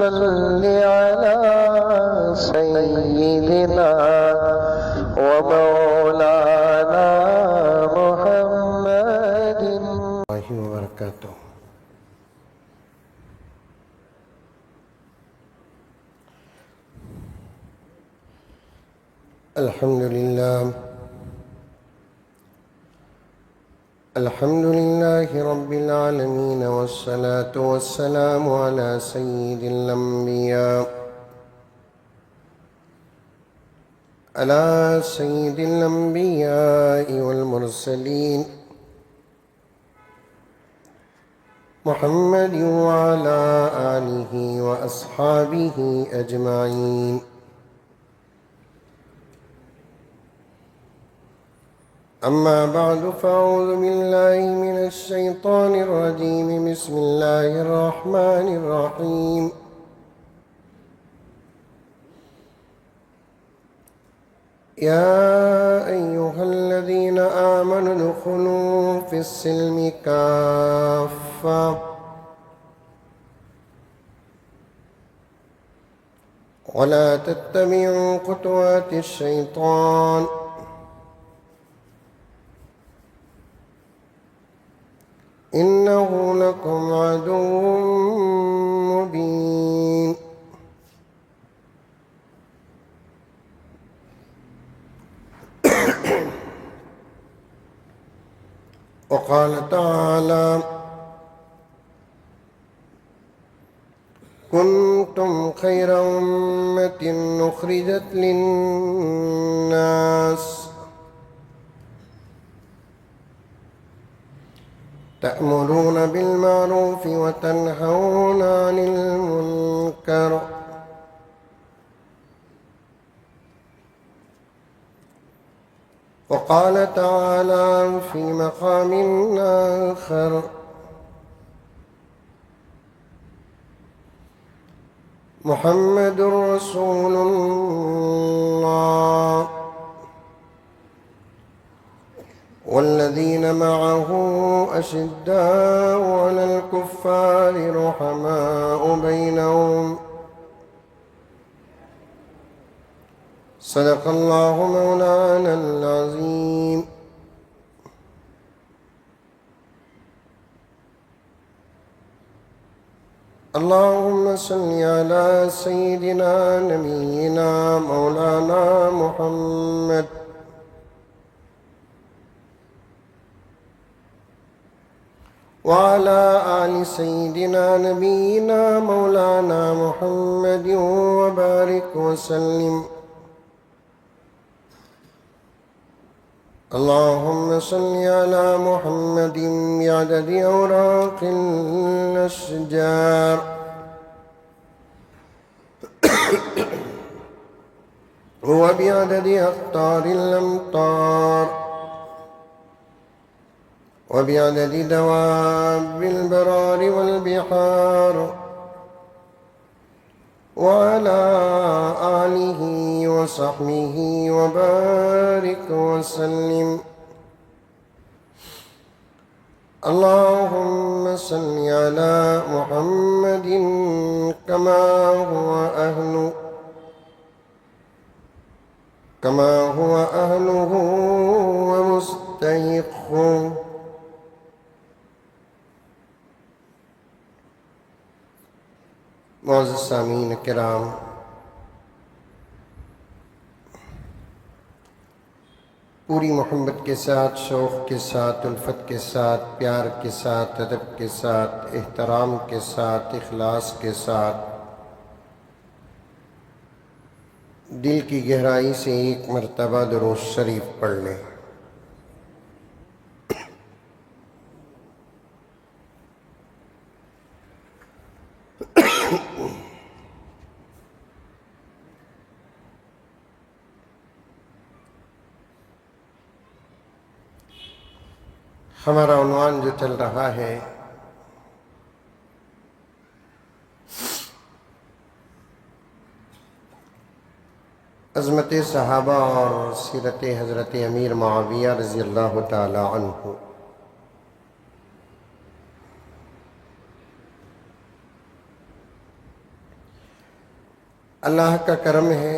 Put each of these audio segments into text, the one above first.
صل على سيدنا ومولانا محمد الله وبركاته. الحمد لله رب العالمين، والصلاة والسلام على سيد الأنبياء والمرسلين محمد وعلى آله وأصحابه أجمعين. أما بعد، فأعوذ بالله من الشيطان الرجيم. بسم الله الرحمن الرحيم. يا أيها الذين آمنوا ادخلوا في السلم كافة ولا تتبعوا خطوات الشيطان إنه لكم عدو مبين. وقال تعالى: كنتم خير أمة أخرجت للناس تأمرون بالمعروف وتنهون عن المنكر وقال تعالى في مقام آخر: محمد رسول الله والذين معه أشداء على الكفار رحماء بينهم. صدق الله مولانا العظيم. اللهم صل على سيدنا نبينا مولانا محمد وعلى آل سيدنا نبينا مولانا محمد وبارك وسلم. اللهم صل على محمد بعدد أوراق الأشجار وبعدد أقطار الأمطار وبعدد دواب البرار والبحار وعلى آله وصحبه وبارك وسلم. اللهم صل على محمد كما هو أهله ومستحقه. معزز سامعین کرام، پوری محبت کے ساتھ، شوق کے ساتھ، الفت کے ساتھ، پیار کے ساتھ، ادب کے ساتھ، احترام کے ساتھ، اخلاص کے ساتھ دل کی گہرائی سے ایک مرتبہ درود شریف پڑھ لیں۔ ہمارا عنوان جو چل رہا ہے عظمت صحابہ اور سیرت حضرت امیر معاویہ رضی اللہ تعالی عنہ۔ اللہ کا کرم ہے،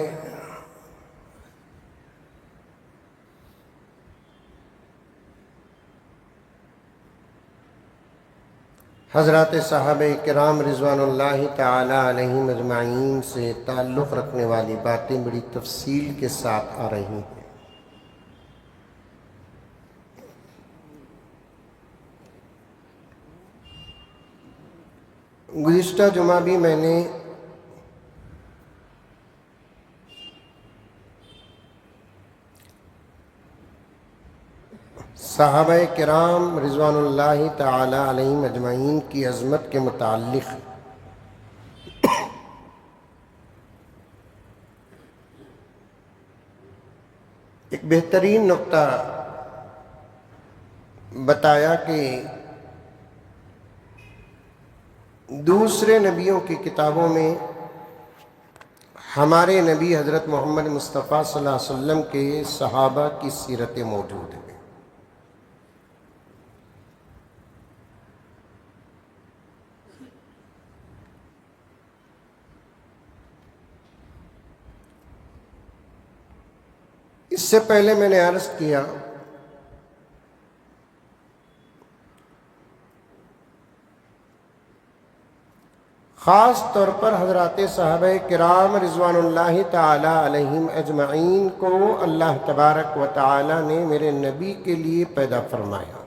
حضرات صحابہ کرام رضوان اللہ تعالی علیہم اجمعین سے تعلق رکھنے والی باتیں بڑی تفصیل کے ساتھ آ رہی ہیں۔ گزشتہ جمعہ بھی میں نے صحابہ کرام رضوان اللہ تعالی علیہم اجمعین کی عظمت کے متعلق ایک بہترین نقطہ بتایا کہ دوسرے نبیوں کی کتابوں میں ہمارے نبی حضرت محمد مصطفیٰ صلی اللہ علیہ وسلم کے صحابہ کی سیرتیں موجود ہیں۔ اس سے پہلے میں نے عرض کیا خاص طور پر حضرات صحابہ کرام رضوان اللہ تعالی علیہم اجمعین کو اللہ تبارک و تعالی نے میرے نبی کے لیے پیدا فرمایا۔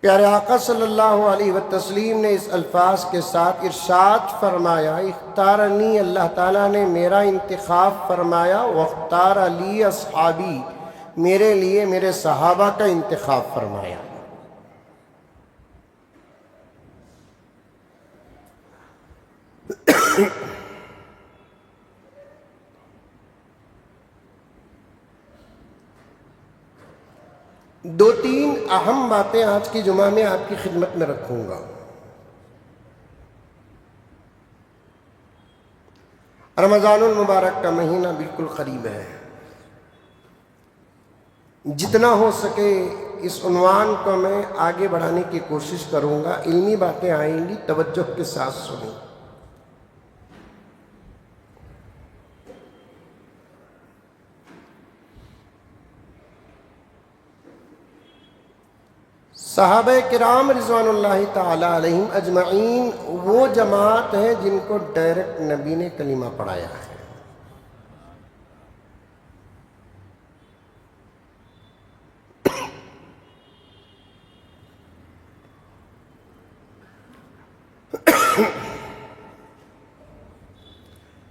پیارے آقا صلی اللہ علیہ وسلم نے اس الفاظ کے ساتھ ارشاد فرمایا، اختارنی، اللہ تعالیٰ نے میرا انتخاب فرمایا، واختار لی اصحابی، میرے لیے میرے صحابہ کا انتخاب فرمایا۔ دو تین اہم باتیں آج کی جمعہ میں آپ کی خدمت میں رکھوں گا۔ رمضان المبارک کا مہینہ بالکل قریب ہے، جتنا ہو سکے اس عنوان کو میں آگے بڑھانے کی کوشش کروں گا۔ علمی باتیں آئیں گی، توجہ کے ساتھ سنیں۔ صحابہ کرام رضوان اللہ تعالی علیہم اجمعین وہ جماعت ہے جن کو ڈائریکٹ نبی نے کلمہ پڑھایا ہے۔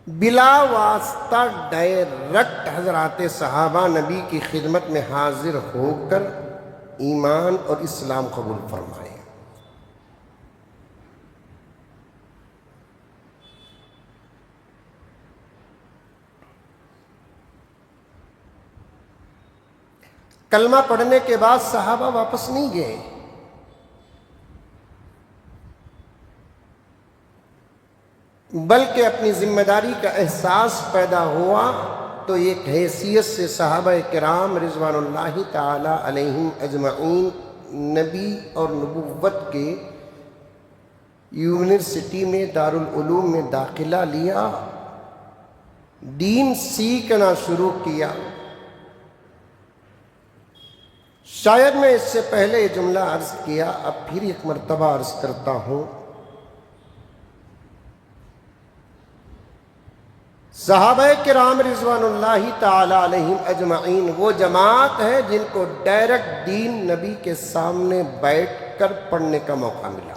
بلا واسطہ ڈائریکٹ حضرات صحابہ نبی کی خدمت میں حاضر ہو کر ایمان اور اسلام قبول فرمائے۔ کلمہ پڑھنے کے بعد صحابہ واپس نہیں گئے، بلکہ اپنی ذمہ داری کا احساس پیدا ہوا تو ایک حیثیت سے صحابہ کرام رضوان اللہ تعالی علیہم اجمعین نبی اور نبوت کے یونیورسٹی میں دارالعلوم میں داخلہ لیا، دین سیکھنا شروع کیا۔ شاید میں اس سے پہلے یہ جملہ عرض کیا، اب پھر ایک مرتبہ عرض کرتا ہوں، صحابہ کرام رضوان اللہ تعالی علیہم اجمعین وہ جماعت ہے جن کو ڈائریکٹ دین نبی کے سامنے بیٹھ کر پڑھنے کا موقع ملا۔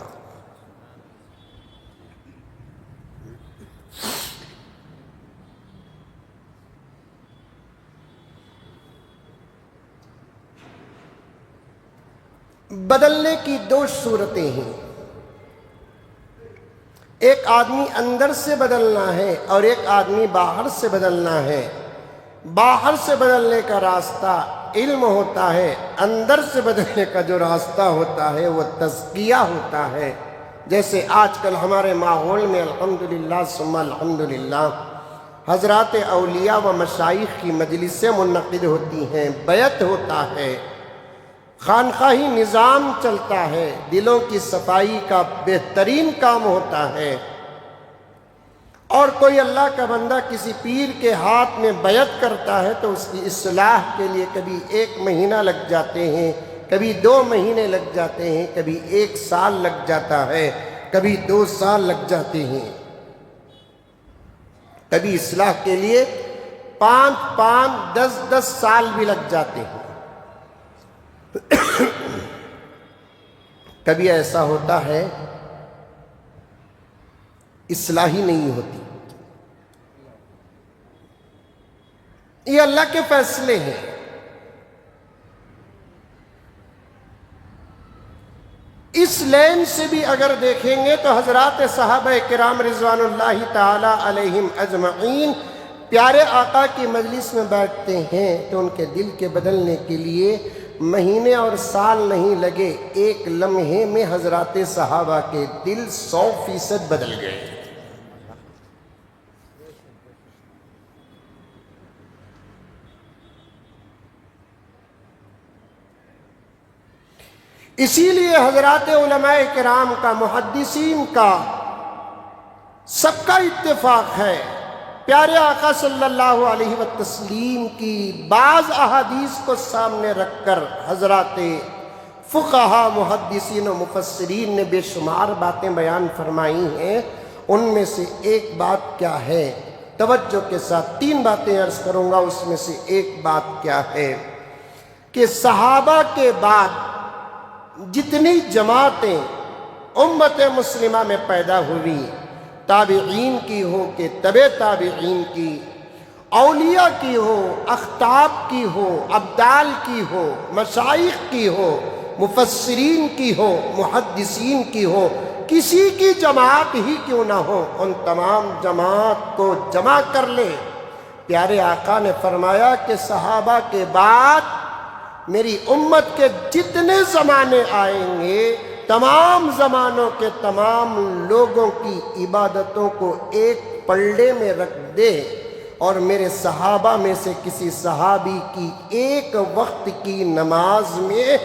بدلنے کی دو صورتیں ہیں، ایک آدمی اندر سے بدلنا ہے اور ایک آدمی باہر سے بدلنا ہے۔ باہر سے بدلنے کا راستہ علم ہوتا ہے، اندر سے بدلنے کا جو راستہ ہوتا ہے وہ تزکیہ ہوتا ہے۔ جیسے آج کل ہمارے ماحول میں الحمدللہ ثم الحمدللہ حضرات اولیاء و مشائخ کی مجلسیں منعقد ہوتی ہیں، بیعت ہوتا ہے، خانقاہی نظام چلتا ہے، دلوں کی صفائی کا بہترین کام ہوتا ہے، اور کوئی اللہ کا بندہ کسی پیر کے ہاتھ میں بیعت کرتا ہے تو اس کی اصلاح کے لیے کبھی 1 مہینہ لگ جاتے ہیں، کبھی 2 مہینے لگ جاتے ہیں، کبھی 1 سال لگ جاتا ہے، کبھی 2 سال لگ جاتے ہیں، کبھی اصلاح کے لیے 5 10 سال بھی لگ جاتے ہیں۔ کبھی ایسا ہوتا ہے اصلاح ہی نہیں ہوتی۔ یہ اللہ کے فیصلے ہیں۔ اس لین سے بھی اگر دیکھیں گے تو حضرات صحابہ کرام رضوان اللہ تعالی علیہم اجمعین پیارے آقا کی مجلس میں بیٹھتے ہیں تو ان کے دل کے بدلنے کے لیے مہینے اور سال نہیں لگے، 1 لمحے میں حضرات صحابہ کے دل 100% بدل گئے۔ اسی لیے حضرات علماء کرام کا، محدثین کا، سب کا اتفاق ہے، پیارے آقا صلی اللہ علیہ وسلم کی بعض احادیث کو سامنے رکھ کر حضرات فقہا، محدثین و مفسرین نے بے شمار باتیں بیان فرمائی ہیں۔ ان میں سے ایک بات کیا ہے، توجہ کے ساتھ 3 باتیں عرض کروں گا، اس میں سے ایک بات کیا ہے کہ صحابہ کے بعد جتنی جماعتیں امت مسلمہ میں پیدا ہوئی، تابعین کی ہو کہ تبع تابعین کی، اولیاء کی ہو، اخطاب کی ہو، ابدال کی ہو، مشائخ کی ہو، مفسرین کی ہو، محدثین کی ہو، کسی کی جماعت ہی کیوں نہ ہو، ان تمام جماعت کو جمع کر لے۔ پیارے آقا نے فرمایا کہ صحابہ کے بعد میری امت کے جتنے زمانے آئیں گے، تمام زمانوں کے تمام لوگوں کی عبادتوں کو ایک پلڑے میں رکھ دے، اور میرے صحابہ میں سے کسی صحابی کی ایک وقت کی نماز میں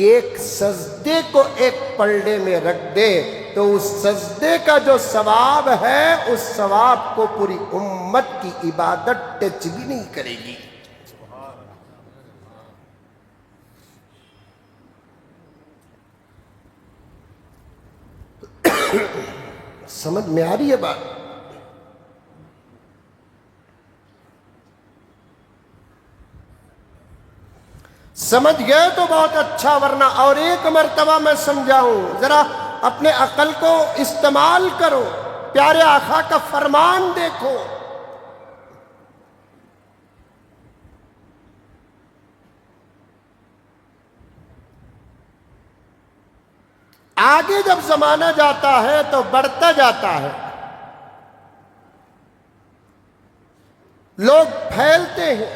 ایک سجدے کو ایک پلڑے میں رکھ دے تو اس سجدے کا جو ثواب ہے، اس ثواب کو پوری امت کی عبادت ٹچ بھی نہیں کرے گی۔ سمجھ میں آ رہی ہے بات؟ سمجھ گئے تو بہت اچھا، ورنہ اور ایک مرتبہ میں سمجھاؤں، ذرا اپنے عقل کو استعمال کرو، پیارے آقا کا فرمان دیکھو۔ آگے جب زمانہ جاتا ہے تو بڑھتا جاتا ہے، لوگ پھیلتے ہیں،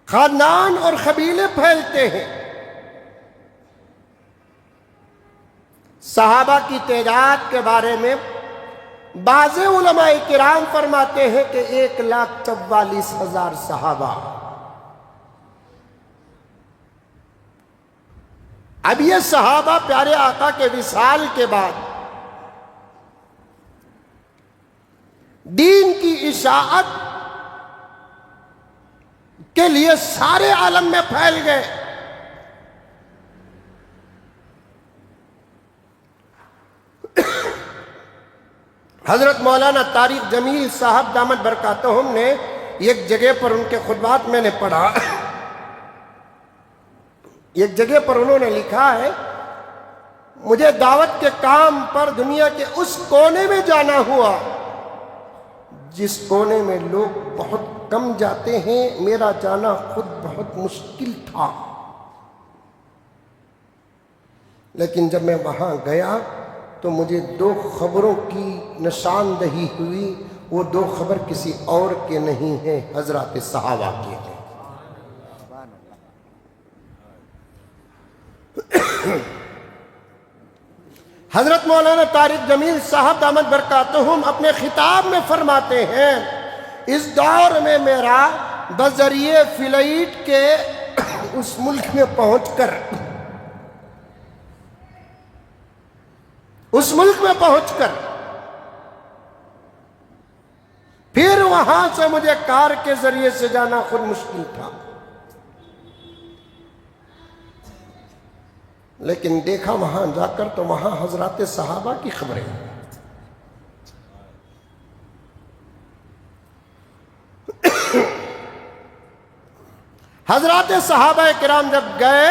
خاندان اور قبیلے پھیلتے ہیں۔ صحابہ کی تعداد کے بارے میں بعض علماء کرام فرماتے ہیں کہ 1,44,000 صحابہ۔ اب یہ صحابہ پیارے آقا کے وصال کے بعد دین کی اشاعت کے لیے سارے عالم میں پھیل گئے۔ حضرت مولانا طارق جمیل صاحب دامت برکاتہم نے ایک جگہ پر، ان کے خطبات میں نے پڑھا، ایک جگہ پر انہوں نے لکھا ہے، مجھے دعوت کے کام پر دنیا کے اس کونے میں جانا ہوا جس کونے میں لوگ بہت کم جاتے ہیں، میرا جانا خود بہت مشکل تھا، لیکن جب میں وہاں گیا تو مجھے 2 خبروں کی نشاندہی ہوئی، وہ 2 خبر کسی اور کے نہیں ہیں، حضرات صحابہ کے ہیں۔ حضرت مولانا طارق جمیل صاحب دامت برکاتہم اپنے خطاب میں فرماتے ہیں، اس دور میں میرا بذریعے فلائٹ کے اس ملک میں پہنچ کر پھر وہاں سے مجھے کار کے ذریعے سے جانا خود مشکل تھا، لیکن دیکھا وہاں جا کر تو وہاں حضرات صحابہ کی خبریں۔ حضرات صحابہ کرام جب گئے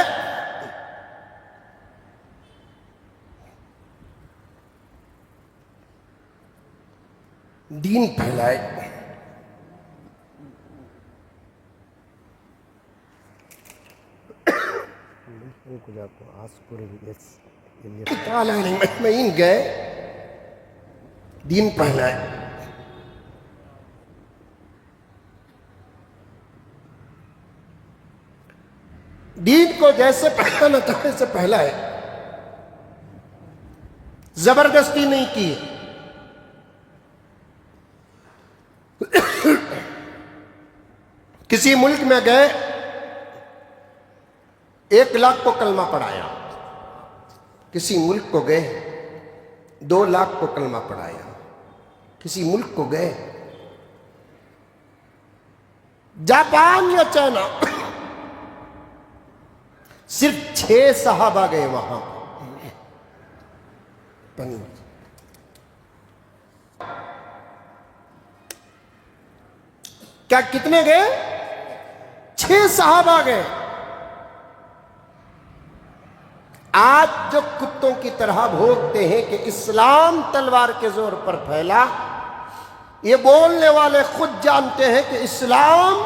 دین پھیلائے، مجمعین گئے دین پھیلائے۔ دین کو جیسے پہلانا تھا ویسے پھیلائے، زبردستی نہیں کی۔ کسی ملک میں گئے 1 لاکھ کو کلمہ پڑھایا، کسی ملک کو گئے 2 لاکھ کو کلمہ پڑھایا، کسی ملک کو گئے جاپان یا چائنا صرف 6 صحابہ گئے وہاں۔ کیا کتنے گئے؟ 6 صحابہ گئے۔ آج جو کتوں کی طرح بھونکتے ہیں کہ اسلام تلوار کے زور پر پھیلا، یہ بولنے والے خود جانتے ہیں کہ اسلام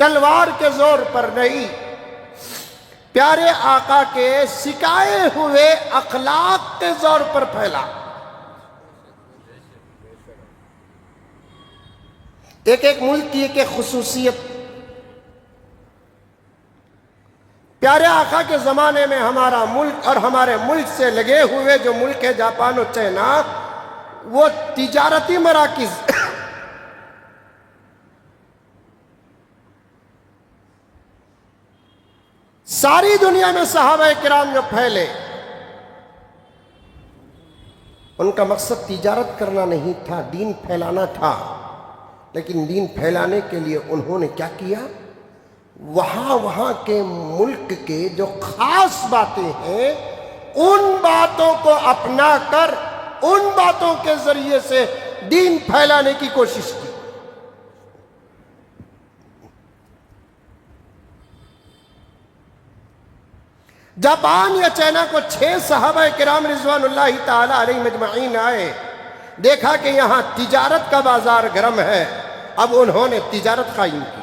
تلوار کے زور پر نہیں، پیارے آقا کے سکھائے ہوئے اخلاق کے زور پر پھیلا۔ ایک ملک کی ایک خصوصیت، پیارے آقا کے زمانے میں ہمارا ملک اور ہمارے ملک سے لگے ہوئے جو ملک ہے جاپان و چائنا، وہ تجارتی مراکز ساری دنیا میں صحابہ کرام جو پھیلے، ان کا مقصد تجارت کرنا نہیں تھا، دین پھیلانا تھا۔ لیکن دین پھیلانے کے لیے انہوں نے کیا کیا؟ وہاں کے ملک کے جو خاص باتیں ہیں ان باتوں کو اپنا کر ان باتوں کے ذریعے سے دین پھیلانے کی کوشش کی۔ جاپان یا چائنا کو 6 صحابہ کرام رضوان اللہ تعالی علیہ مجمعین آئے، دیکھا کہ یہاں تجارت کا بازار گرم ہے، اب انہوں نے تجارت قائم کی۔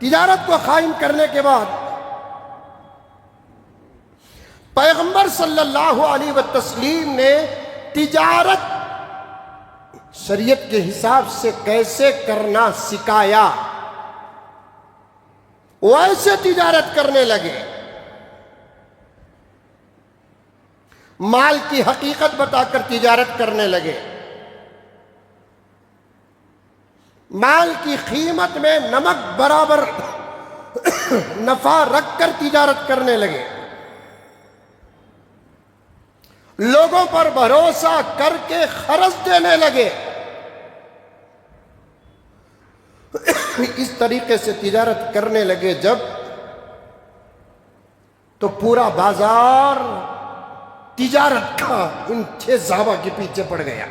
تجارت کو قائم کرنے کے بعد پیغمبر صلی اللہ علیہ وسلم نے تجارت شریعت کے حساب سے کیسے کرنا سکھایا، ویسے تجارت کرنے لگے۔ مال کی حقیقت بتا کر تجارت کرنے لگے، مال کی قیمت میں نمک برابر نفع رکھ کر تجارت کرنے لگے، لوگوں پر بھروسہ کر کے قرض دینے لگے۔ اس طریقے سے تجارت کرنے لگے جب، تو پورا بازار تجارت کا ان 6 صحابہ کے پیچھے پڑ گیا۔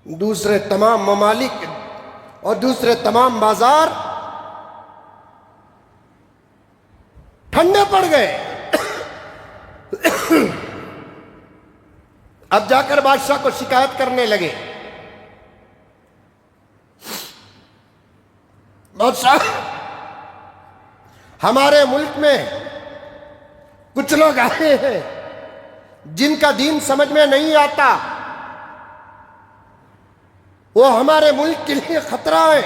دوسرے تمام ممالک اور دوسرے تمام بازار ٹھنڈے پڑ گئے۔ اب جا کر بادشاہ کو شکایت کرنے لگے، بادشاہ ہمارے ملک میں کچھ لوگ آئے ہیں جن کا دین سمجھ میں نہیں آتا، وہ ہمارے ملک کے لیے خطرہ ہے،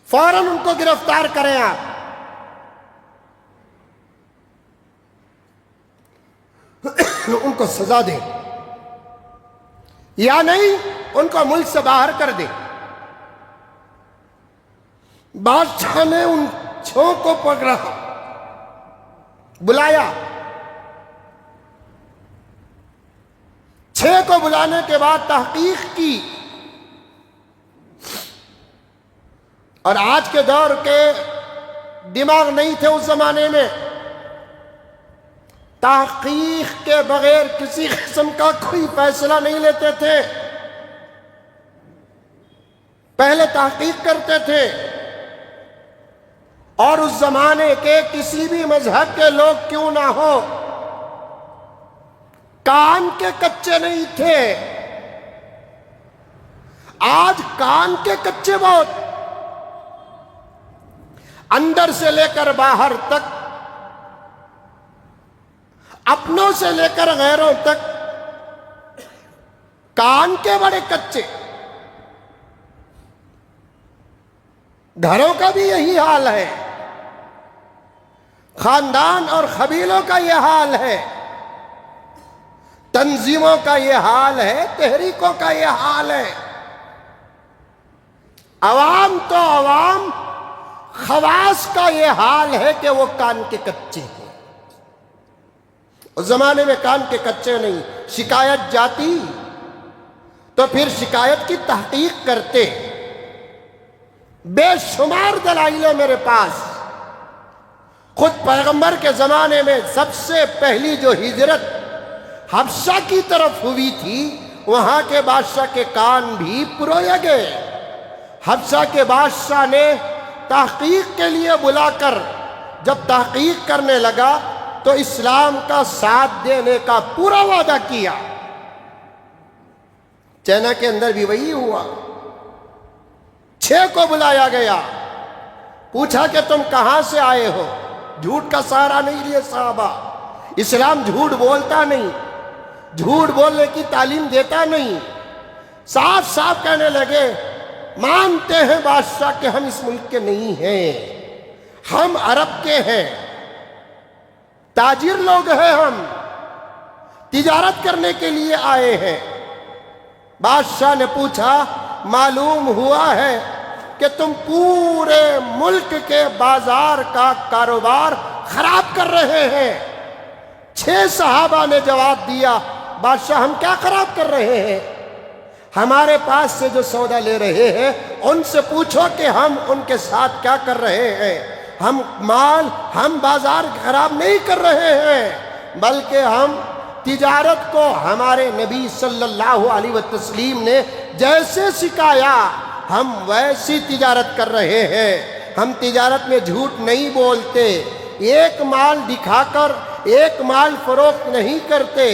فوراً ان کو گرفتار کریں آپ۔ ان کو سزا دیں یا نہیں ان کو ملک سے باہر کر دیں۔ بادشاہ نے ان 6 کو پکڑا، بلایا۔ 6 کو بلانے کے بعد تحقیق کی، اور آج کے دور کے دماغ نہیں تھے اس زمانے میں، تحقیق کے بغیر کسی قسم کا کوئی فیصلہ نہیں لیتے تھے، پہلے تحقیق کرتے تھے۔ اور اس زمانے کے کسی بھی مذہب کے لوگ کیوں نہ ہو، کان کے کچے نہیں تھے۔ آج کان کے کچے بہت، اندر سے لے کر باہر تک، اپنوں سے لے کر غیروں تک، کان کے بڑے کچے۔ گھروں کا بھی یہی حال ہے، خاندان اور قبیلوں کا یہ حال ہے، تنظیموں کا یہ حال ہے، تحریکوں کا یہ حال ہے۔ عوام تو عوام، خواص کا یہ حال ہے کہ وہ کان کے کچے ہیں۔ اس زمانے میں کان کے کچے نہیں، شکایت جاتی تو پھر شکایت کی تحقیق کرتے۔ بے شمار دلائل ہے میرے پاس۔ خود پیغمبر کے زمانے میں سب سے پہلی جو ہجرت حبشہ کی طرف ہوئی تھی، وہاں کے بادشاہ کے کان بھی پروئے گئے۔ حبشہ کے بادشاہ نے تحقیق کے لیے بلا کر جب تحقیق کرنے لگا تو اسلام کا ساتھ دینے کا پورا وعدہ کیا۔ چائنا کے اندر بھی وہی ہوا۔ 6 کو بلایا گیا، پوچھا کہ تم کہاں سے آئے ہو؟ جھوٹ کا سہارا نہیں لیے صحابہ۔ اسلام جھوٹ بولتا نہیں، جھوٹ بولنے کی تعلیم دیتا نہیں۔ صاف صاف کہنے لگے، مانتے ہیں بادشاہ کہ ہم اس ملک کے نہیں ہیں، ہم عرب کے ہیں، تاجر لوگ ہیں، ہم تجارت کرنے کے لیے آئے ہیں۔ بادشاہ نے پوچھا، معلوم ہوا ہے کہ تم پورے ملک کے بازار کا کاروبار خراب کر رہے ہیں۔ 6 صحابہ نے جواب دیا، بادشاہ ہم کیا خراب کر رہے ہیں؟ ہمارے پاس سے جو سودا لے رہے ہیں ان سے پوچھو کہ ہم ان کے ساتھ کیا کر رہے ہیں۔ ہم بازار خراب نہیں کر رہے ہیں، بلکہ ہم تجارت کو ہمارے نبی صلی اللہ علیہ وسلم نے جیسے سکھایا ہم ویسی تجارت کر رہے ہیں۔ ہم تجارت میں جھوٹ نہیں بولتے، ایک مال دکھا کر ایک مال فروخت نہیں کرتے۔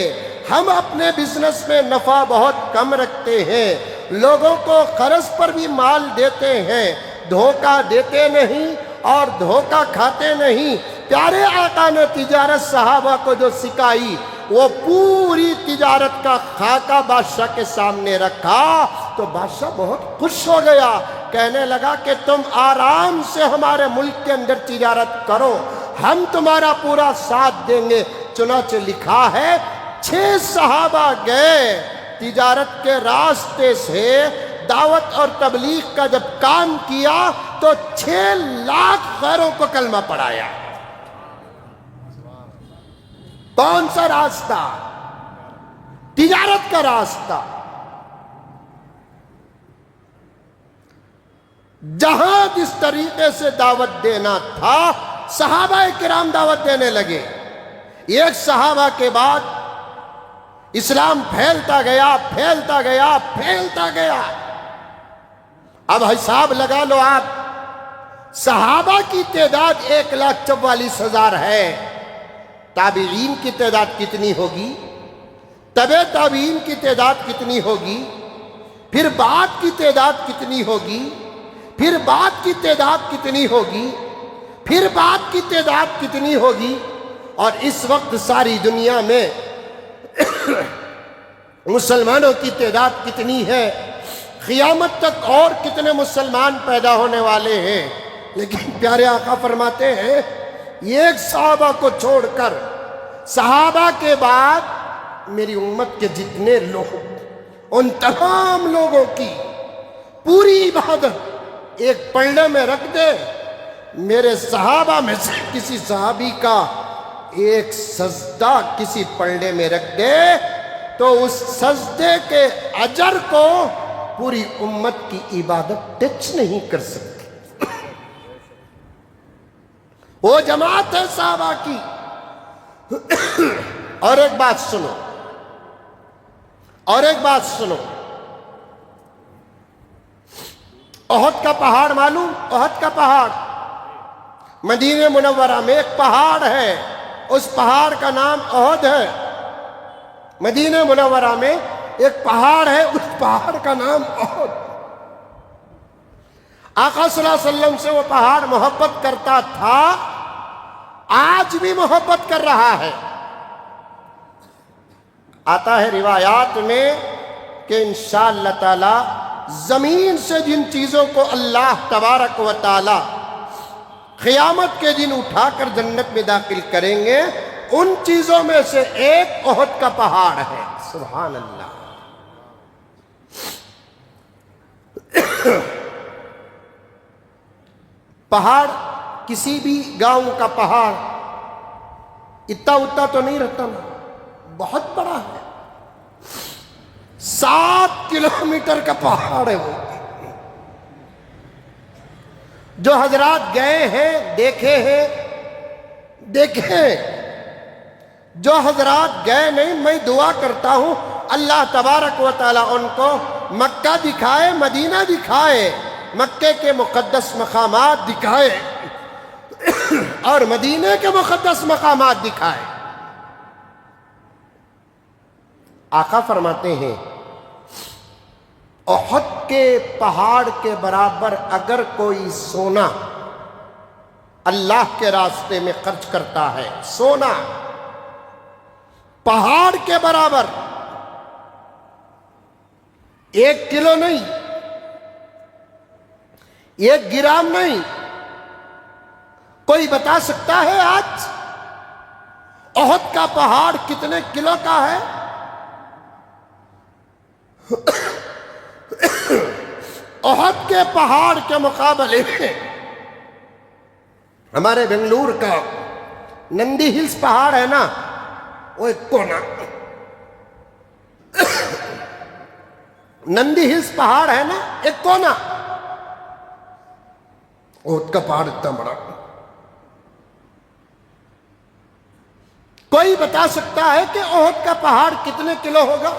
ہم اپنے بزنس میں نفع بہت کم رکھتے ہیں، لوگوں کو قرض پر بھی مال دیتے ہیں، دھوکہ دیتے نہیں اور دھوکہ کھاتے نہیں۔ پیارے آقا نے تجارت صحابہ کو جو سکھائی وہ پوری تجارت کا خاکہ بادشاہ کے سامنے رکھا تو بادشاہ بہت خوش ہو گیا، کہنے لگا کہ تم آرام سے ہمارے ملک کے اندر تجارت کرو، ہم تمہارا پورا ساتھ دیں گے۔ چنانچہ لکھا ہے 6 صحابہ گئے تجارت کے راستے سے، دعوت اور تبلیغ کا جب کام کیا تو 6 لاکھ غیروں کو کلمہ پڑھایا۔ کون سا راستہ؟ تجارت کا راستہ۔ جہاں جس طریقے سے دعوت دینا تھا صحابہ کرام دعوت دینے لگے۔ ایک صحابہ کے بعد اسلام پھیلتا گیا، پھیلتا گیا، پھیلتا گیا۔ اب حساب لگا لو آپ، صحابہ کی تعداد 1,44,000 ہے، تابعین کی تعداد کتنی ہوگی؟ تبع تابعین کی تعداد کتنی ہوگی؟ پھر بعد کی تعداد کتنی ہوگی؟ پھر بعد کی تعداد کتنی ہوگی؟ پھر بعد کی تعداد کتنی ہوگی؟ اور اس وقت ساری دنیا میں مسلمانوں کی تعداد کتنی ہے؟ قیامت تک اور کتنے مسلمان پیدا ہونے والے ہیں؟ لیکن پیارے آقا فرماتے ہیں ایک صحابہ کو چھوڑ کر صحابہ کے بعد میری امت کے جتنے لوگ، ان تمام لوگوں کی پوری عبادت ایک پلڑے میں رکھ دے، میرے صحابہ میں سے کسی صحابی کا ایک سجدہ کسی پلڑے میں رکھ دے تو اس سجدے کے اجر کو پوری امت کی عبادت ٹچ نہیں کر سکتی۔ وہ جماعت ہے صحابہ کی۔ اور ایک بات سنو، اور ایک بات سنو، احد کا پہاڑ معلوم؟ احد کا پہاڑ مدینہ منورہ میں ایک پہاڑ ہے، اس پہاڑ کا نام احد ہے۔ مدینہ منورہ میں ایک پہاڑ ہے، اس پہاڑ کا نام احد۔ آقا صلی اللہ علیہ وسلم سے وہ پہاڑ محبت کرتا تھا، آج بھی محبت کر رہا ہے۔ آتا ہے روایات میں کہ انشاءاللہ تعالی زمین سے جن چیزوں کو اللہ تبارک و تعالی قیامت کے دن اٹھا کر جنت میں داخل کریں گے، ان چیزوں میں سے ایک احد کا پہاڑ ہے۔ سبحان اللہ۔ پہاڑ کسی بھی گاؤں کا پہاڑ اتنا تو نہیں رہتا نا، بہت بڑا ہے، 7 کلومیٹر کا پہاڑ ہے وہ۔ جو حضرات گئے ہیں، دیکھے ہیں، دیکھیں، جو حضرات گئے نہیں، میں دعا کرتا ہوں اللہ تبارک و تعالی ان کو مکہ دکھائے، مدینہ دکھائے، مکے کے مقدس مقامات دکھائے اور مدینہ کے مقدس مقامات دکھائے۔ آقا فرماتے ہیں احد کے پہاڑ کے برابر اگر کوئی سونا اللہ کے راستے میں خرچ کرتا ہے، سونا پہاڑ کے برابر، 1 کلو نہیں، 1 گرام نہیں، کوئی بتا سکتا ہے آج احد کا پہاڑ کتنے کلو کا ہے؟ احد کے پہاڑ کے مقابلے میں ہمارے بنگلور کا نندی ہلز پہاڑ ہے نا، وہ ایک کونا، نندی ہلز پہاڑ ہے نا، ایک کونا، احد کا پہاڑ اتنا بڑا۔ کوئی بتا سکتا ہے کہ احد کا پہاڑ کتنے کلو ہوگا؟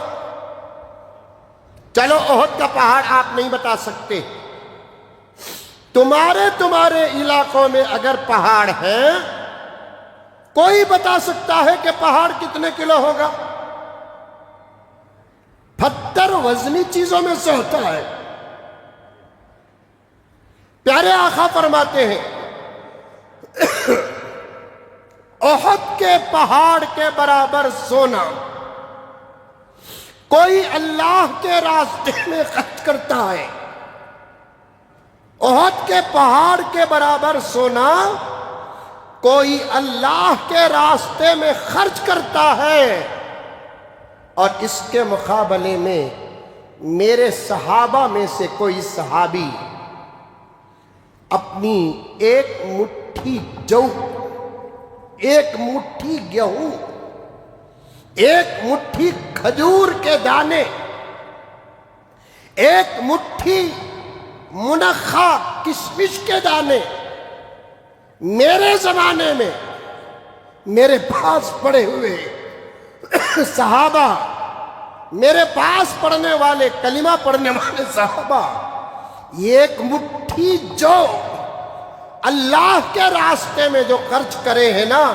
چلو احد کا پہاڑ آپ نہیں بتا سکتے، تمہارے علاقوں میں اگر پہاڑ ہیں، کوئی بتا سکتا ہے کہ پہاڑ کتنے کلو ہوگا؟ پتھر وزنی چیزوں میں سے ہوتا ہے۔ پیارے آقا فرماتے ہیں احد کے پہاڑ کے برابر سونا کوئی اللہ کے راستے میں خرچ کرتا ہے، احد کے پہاڑ کے برابر سونا کوئی اللہ کے راستے میں خرچ کرتا ہے، اور اس کے مقابلے میں میرے صحابہ میں سے کوئی صحابی اپنی ایک مٹھی جو، ایک مٹھی گیہوں، ایک مٹھی کھجور کے دانے، ایک مٹھی منخا کشمش کے دانے میرے زمانے میں میرے پاس پڑے ہوئے صحابہ، میرے پاس پڑھنے والے، کلمہ پڑھنے والے صحابہ، ایک مٹھی جو اللہ کے راستے میں جو خرچ کرے ہیں نا،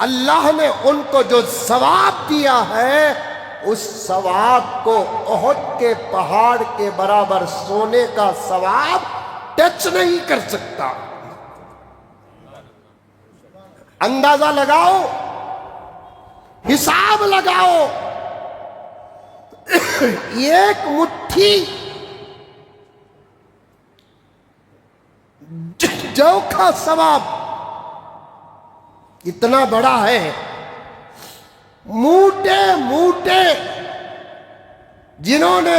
اللہ نے ان کو جو ثواب دیا ہے، اس ثواب کو احد کے پہاڑ کے برابر سونے کا ثواب ٹچ نہیں کر سکتا۔ اندازہ لگاؤ، حساب لگاؤ، ایک مٹھی جو کا ثواب اتنا بڑا ہے، موٹے موٹے جنہوں نے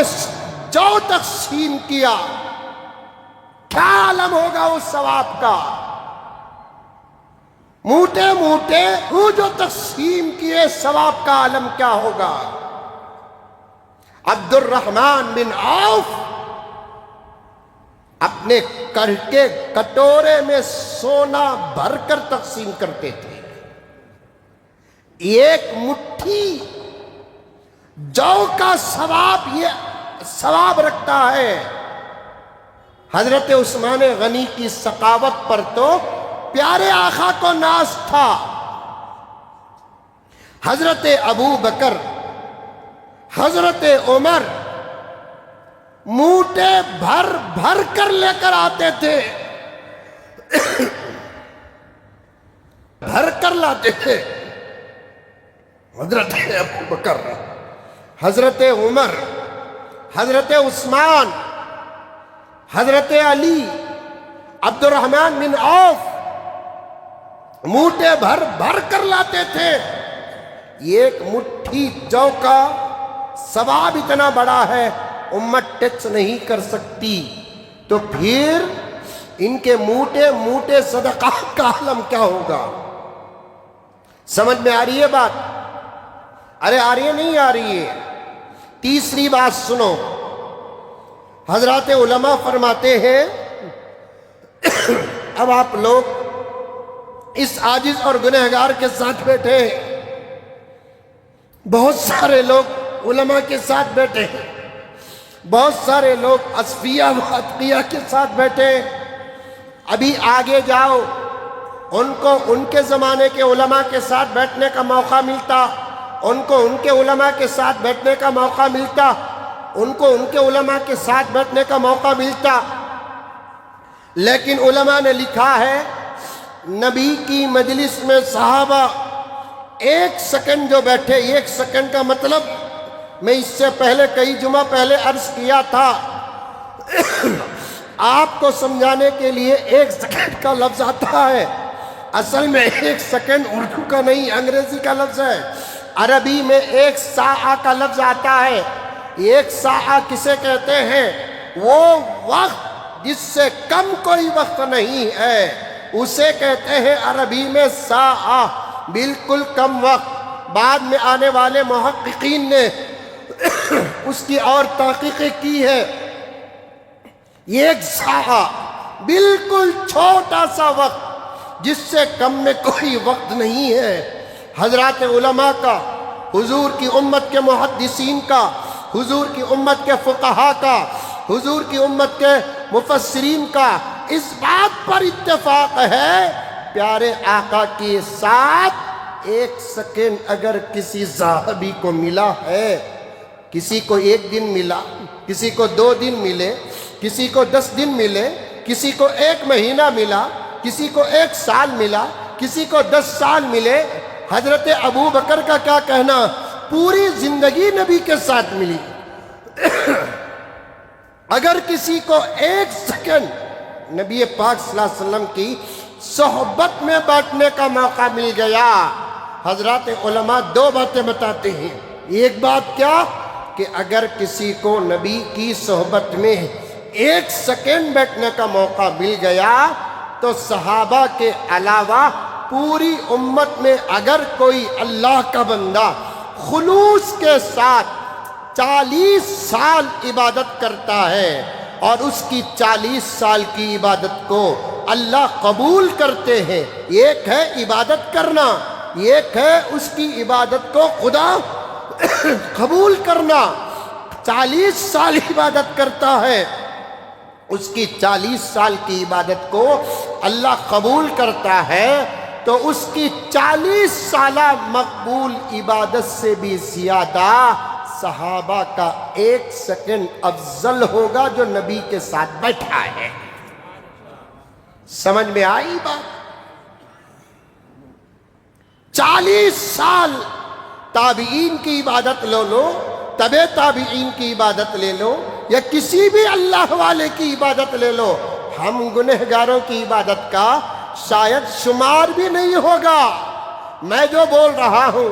جو تقسیم کیا، کیا عالم ہوگا اس ثواب کا؟ موٹے موٹے وہ جو تقسیم کیے، ثواب کا عالم کیا ہوگا؟ عبد الرحمن بن عوف اپنے کر کے کٹورے میں سونا بھر کر تقسیم کرتے تھے۔ ایک مٹھی جو کا ثواب یہ ثواب رکھتا ہے۔ حضرت عثمان غنی کی سخاوت پر تو پیارے آقا کو ناز تھا۔ حضرت ابو بکر، حضرت عمر موٹے بھر بھر کر لے کر آتے تھے، بھر کر لاتے تھے۔ حضرت ابو بکر، حضرت عمر، حضرت عثمان، حضرت علی، عبد الرحمن بن عوف موٹے بھر بھر کر لاتے تھے۔ ایک مٹھی جو کا ثواب اتنا بڑا ہے، امت ٹچ نہیں کر سکتی، تو پھر ان کے موٹے موٹے صدقات کا عالم کیا ہوگا؟ سمجھ میں آ رہی ہے بات؟ ارے آ رہی ہے نہیں آ رہی ہے؟ تیسری بات سنو، حضرات علماء فرماتے ہیں اب آپ لوگ اس عاجز اور گنہگار کے ساتھ بیٹھے ہیں، بہت سارے لوگ علماء کے ساتھ بیٹھے ہیں، بہت سارے لوگ اصفیہ و اتقیہ کے ساتھ بیٹھے ہیں۔ ابھی آگے جاؤ، ان کو ان کے زمانے کے علماء کے ساتھ بیٹھنے کا موقع ملتا، ان کو ان کے علماء کے ساتھ بیٹھنے کا موقع ملتا، ان کو ان کے علماء کے ساتھ بیٹھنے کا موقع ملتا، لیکن علماء نے لکھا ہے نبی کی مجلس میں صحابہ ایک سیکنڈ جو بیٹھے، ایک سیکنڈ کا مطلب میں اس سے پہلے کئی جمعہ پہلے عرض کیا تھا، آپ کو سمجھانے کے لیے ایک سیکنڈ کا لفظ آتا ہے، اصل میں ایک سیکنڈ اردو کا نہیں انگریزی کا لفظ ہے۔ عربی میں ایک ساعہ کا لفظ آتا ہے۔ ایک ساعہ کسے کہتے ہیں؟ وہ وقت جس سے کم کوئی وقت نہیں ہے، اسے کہتے ہیں عربی میں ساعہ، بالکل کم وقت۔ بعد میں آنے والے محققین نے اس کی اور تحقیقیں کی ہے۔ ایک ساعہ بالکل چھوٹا سا وقت جس سے کم میں کوئی وقت نہیں ہے۔ حضرات علماء کا، حضور کی امت کے محدثین کا، حضور کی امت کے فقہاء کا، حضور کی امت کے مفسرین کا اس بات پر اتفاق ہے، پیارے آقا کے ساتھ ایک سیکنڈ اگر کسی صحابی کو ملا ہے، کسی کو ایک دن ملا، کسی کو 2 دن ملے، کسی کو 10 دن ملے، کسی کو 1 مہینہ ملا، کسی کو 1 سال ملا، کسی کو 10 سال ملے، حضرت ابو بکر کا کیا کہنا، پوری زندگی نبی کے ساتھ ملی۔ اگر کسی کو 1 سیکنڈ نبی پاک صلی اللہ علیہ وسلم کی صحبت میں بیٹھنے کا موقع مل گیا، حضرات علماء 2 باتیں بتاتے ہیں۔ ایک بات کیا کہ اگر کسی کو نبی کی صحبت میں 1 سیکنڈ بیٹھنے کا موقع مل گیا تو صحابہ کے علاوہ پوری امت میں اگر کوئی اللہ کا بندہ خلوص کے ساتھ 40 سال عبادت کرتا ہے اور اس کی 40 سال کی عبادت کو اللہ قبول کرتے ہیں، ایک ہے عبادت کرنا، ایک ہے اس کی عبادت کو خدا قبول کرنا۔ 40 سال عبادت کرتا ہے، اس کی 40 سال کی عبادت کو اللہ قبول کرتا ہے، تو اس کی 40 سالہ مقبول عبادت سے بھی زیادہ صحابہ کا 1 سیکنڈ افضل ہوگا جو نبی کے ساتھ بیٹھا ہے۔ سمجھ میں آئی بات؟ 40 سال تابعین کی عبادت لے لو، تبع تابعین کی عبادت لے لو، یا کسی بھی اللہ والے کی عبادت لے لو، ہم گنہگاروں کی عبادت کا شاید شمار بھی نہیں ہوگا۔ میں جو بول رہا ہوں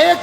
1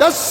10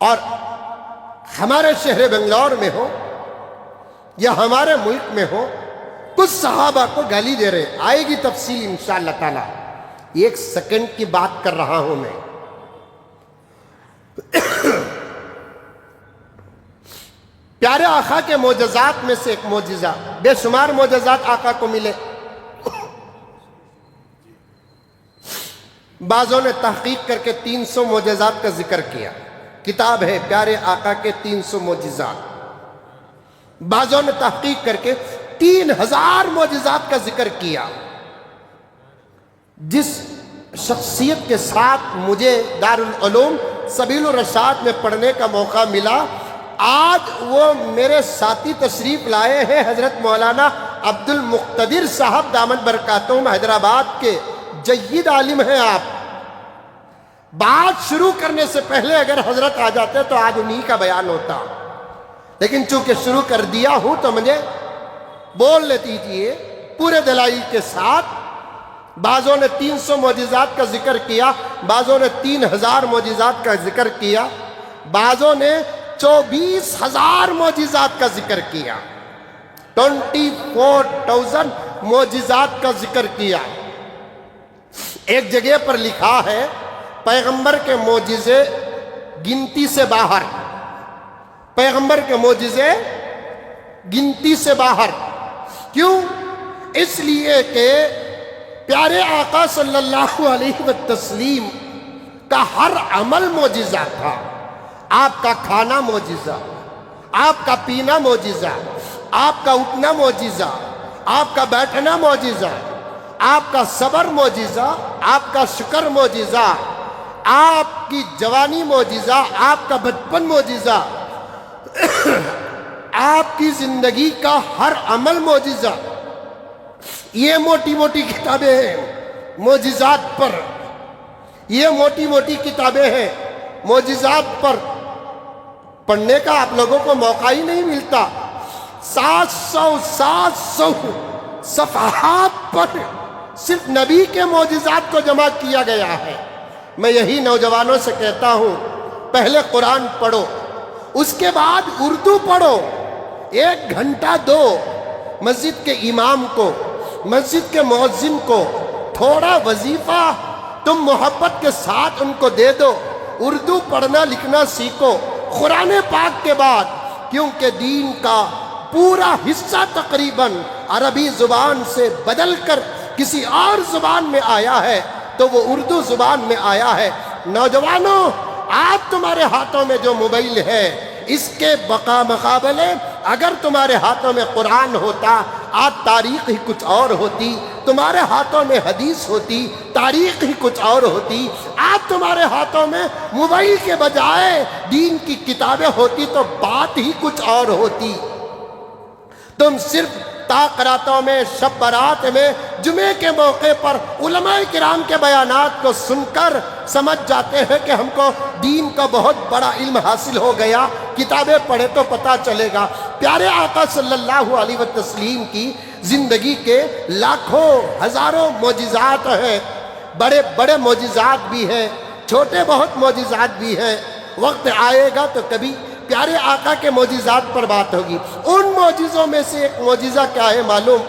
اور ہمارے شہر بنگلور میں ہو یا ہمارے ملک میں ہو، کچھ صحابہ کو گالی دے رہے، آئے گی تفصیل انشاءاللہ تعالی، 1 سیکنڈ کی بات کر رہا ہوں میں۔ پیارے آقا کے معجزات میں سے ایک معجزہ، بے شمار معجزات آقا کو ملے، بعضوں نے تحقیق کر کے 300 معجزات کا ذکر کیا، کتاب ہے پیارے آقا کے 300 معجزات۔ بعضوں نے تحقیق کر کے 3000 معجزات کا ذکر کیا۔ جس شخصیت کے ساتھ مجھے دارالعلوم سبیل الرشاد میں پڑھنے کا موقع ملا، آج وہ میرے ساتھی تشریف لائے ہیں، حضرت مولانا عبد المقتدر صاحب دامت برکاتہم حیدرآباد کے جید عالم ہیں آپ۔ بات شروع کرنے سے پہلے اگر حضرت آ جاتے تو آج انہی کا بیان ہوتا، لیکن چونکہ شروع کر دیا ہوں تو مجھے بول لیتی دیجیے پورے دلائل کے ساتھ۔ بعضوں نے 300 معجزات کا ذکر کیا، بعضوں نے 3000 معجزات کا ذکر کیا، بعضوں نے 24000 معجزات کا ذکر کیا، 24,000 معجزات کا ذکر کیا۔ ایک جگہ پر لکھا ہے پیغمبر کے معجزے گنتی سے باہر، پیغمبر کے معجزے گنتی سے باہر۔ کیوں؟ اس لیے کہ پیارے آقا صلی اللہ علیہ وسلم کا ہر عمل معجزہ تھا۔ آپ کا کھانا معجزہ، آپ کا پینا معجزہ، آپ کا اٹھنا معجزہ، آپ کا بیٹھنا معجزہ، آپ کا صبر معجزہ، آپ کا شکر معجزہ، آپ کی جوانی معجزہ، آپ کا بچپن معجزہ، آپ کی زندگی کا ہر عمل معجزہ۔ یہ موٹی موٹی کتابیں ہیں معجزات پر، یہ موٹی موٹی کتابیں ہیں معجزات پر، پڑھنے کا آپ لوگوں کو موقع ہی نہیں ملتا۔ 700 صفحات پر صرف نبی کے معجزات کو جمع کیا گیا ہے۔ میں یہی نوجوانوں سے کہتا ہوں، پہلے قرآن پڑھو، اس کے بعد اردو پڑھو، 1 گھنٹہ دو مسجد کے امام کو، مسجد کے مؤذن کو، تھوڑا وظیفہ تم محبت کے ساتھ ان کو دے دو، اردو پڑھنا لکھنا سیکھو قرآن پاک کے بعد، کیونکہ دین کا پورا حصہ تقریباً عربی زبان سے بدل کر کسی اور زبان میں آیا ہے، تو وہ اردو زبان میں آیا ہے۔ نوجوانوں، آج تمہارے ہاتھوں میں جو موبائل ہے، اس کے مقابلے اگر تمہارے ہاتھوں میں قرآن ہوتا، آج تاریخ ہی کچھ اور ہوتی، تمہارے ہاتھوں میں حدیث ہوتی، تاریخ ہی کچھ اور ہوتی۔ آج تمہارے ہاتھوں میں موبائل کے بجائے دین کی کتابیں ہوتی تو بات ہی کچھ اور ہوتی۔ تم صرف تاقراتوں میں، شب برات میں، جمعے کے موقع پر علماء کرام کے بیانات کو سن کر سمجھ جاتے ہیں کہ ہم کو دین کا بہت بڑا علم حاصل ہو گیا، کتابیں پڑھے تو پتہ چلے گا۔ پیارے آقا صلی اللہ علیہ وسلم کی زندگی کے لاکھوں ہزاروں معجزات ہیں، بڑے بڑے معجزات بھی ہیں، چھوٹے بہت معجزات بھی ہیں۔ وقت آئے گا تو کبھی پیارے آقا کے معجزات پر بات ہوگی۔ ان معجزوں میں سے ایک معجزہ کیا ہے معلوم؟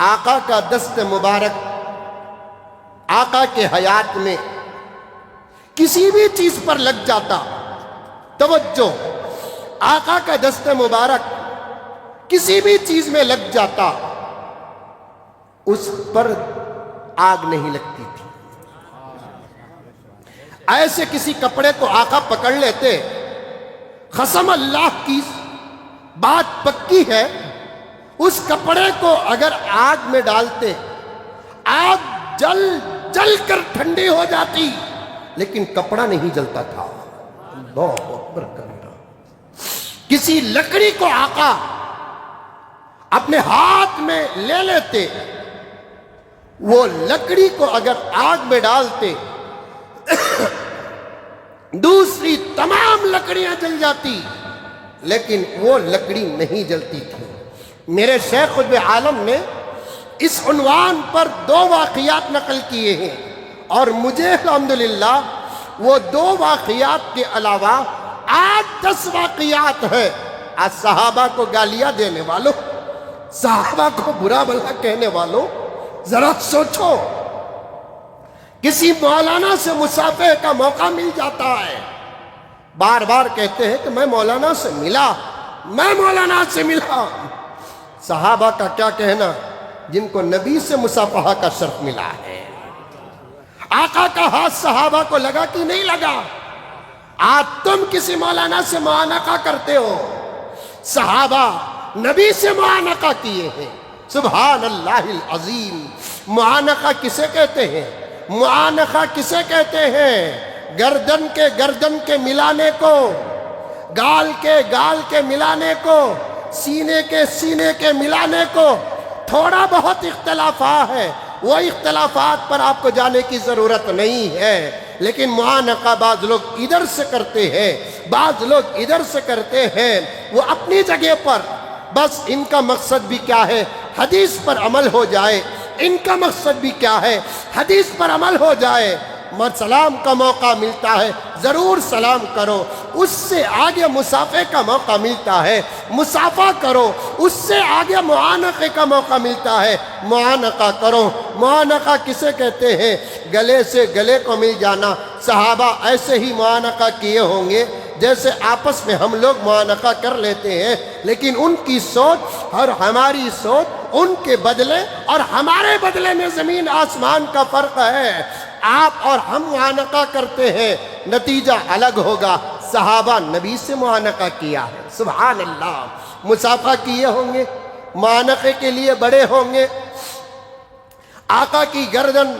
آقا کا دست مبارک، آقا کے حیات میں کسی بھی چیز پر لگ جاتا، توجہ، آقا کا دست مبارک کسی بھی چیز میں لگ جاتا، اس پر آگ نہیں لگتی تھی۔ ایسے کسی کپڑے کو آقا پکڑ لیتے، قسم اللہ کی بات پکی ہے، اس کپڑے کو اگر آگ میں ڈالتے، آگ جل جل کر ٹھنڈی ہو جاتی، لیکن کپڑا نہیں جلتا تھا۔ اللہ اکبر کرنا۔ کسی لکڑی کو آقا اپنے ہاتھ میں لے لیتے، وہ لکڑی کو اگر آگ میں ڈالتے دوسری تمام لکڑیاں جل جاتی، لیکن وہ لکڑی نہیں جلتی تھی۔ میرے شیخ قطب عالم نے اس عنوان پر 2 واقعات نقل کیے ہیں، اور مجھے الحمدللہ وہ 2 واقعات کے علاوہ 8-10 واقعات ہیں۔ آج صحابہ کو گالیاں دینے والوں، صحابہ کو برا بھلا کہنے والوں، ذرا سوچو، کسی مولانا سے مصافحہ کا موقع مل جاتا ہے، بار بار کہتے ہیں کہ میں مولانا سے ملا، میں مولانا سے ملا۔ صحابہ کا کیا کہنا جن کو نبی سے مصافحہ کا شرف ملا ہے؟ آقا کا ہاتھ صحابہ کو لگا کہ نہیں لگا؟ آج تم کسی مولانا سے معانقہ کرتے ہو، صحابہ نبی سے معانقہ کیے ہیں۔ سبحان اللہ العظیم۔ معانقہ کسے کہتے ہیں؟ معانقہ کسے کہتے ہیں؟ گردن کے ملانے کو، گال کے ملانے کو، سینے کے ملانے کو۔ تھوڑا بہت اختلافات ہے، وہ اختلافات پر آپ کو جانے کی ضرورت نہیں ہے، لیکن معانقہ بعض لوگ ادھر سے کرتے ہیں، بعض لوگ ادھر سے کرتے ہیں، وہ اپنی جگہ پر، بس ان کا مقصد بھی کیا ہے؟ حدیث پر عمل ہو جائے۔ ان کا مقصد بھی کیا ہے؟ حدیث پر عمل ہو جائے۔ سلام کا موقع ملتا ہے ضرور سلام کرو، اس سے آگے مصافحے کا موقع ملتا ہے مصافحہ کرو، اس سے آگے معانقے کا موقع ملتا ہے معانقہ کرو۔ معانقہ کسے کہتے ہیں؟ گلے سے گلے کو مل جانا۔ صحابہ ایسے ہی معانقہ کیے ہوں گے جیسے آپس میں ہم لوگ معانقہ کر لیتے ہیں، لیکن ان کی سوچ اور ہماری سوچ، ان کے بدلے اور ہمارے بدلے میں زمین آسمان کا فرق ہے۔ آپ اور ہم معانقہ کرتے ہیں، نتیجہ الگ ہوگا۔ صحابہ نبی سے معانقہ کیا ہے، سبحان اللہ۔ مصافحہ کیے ہوں گے، معانقے کے لیے بڑے ہوں گے۔ آقا کی گردن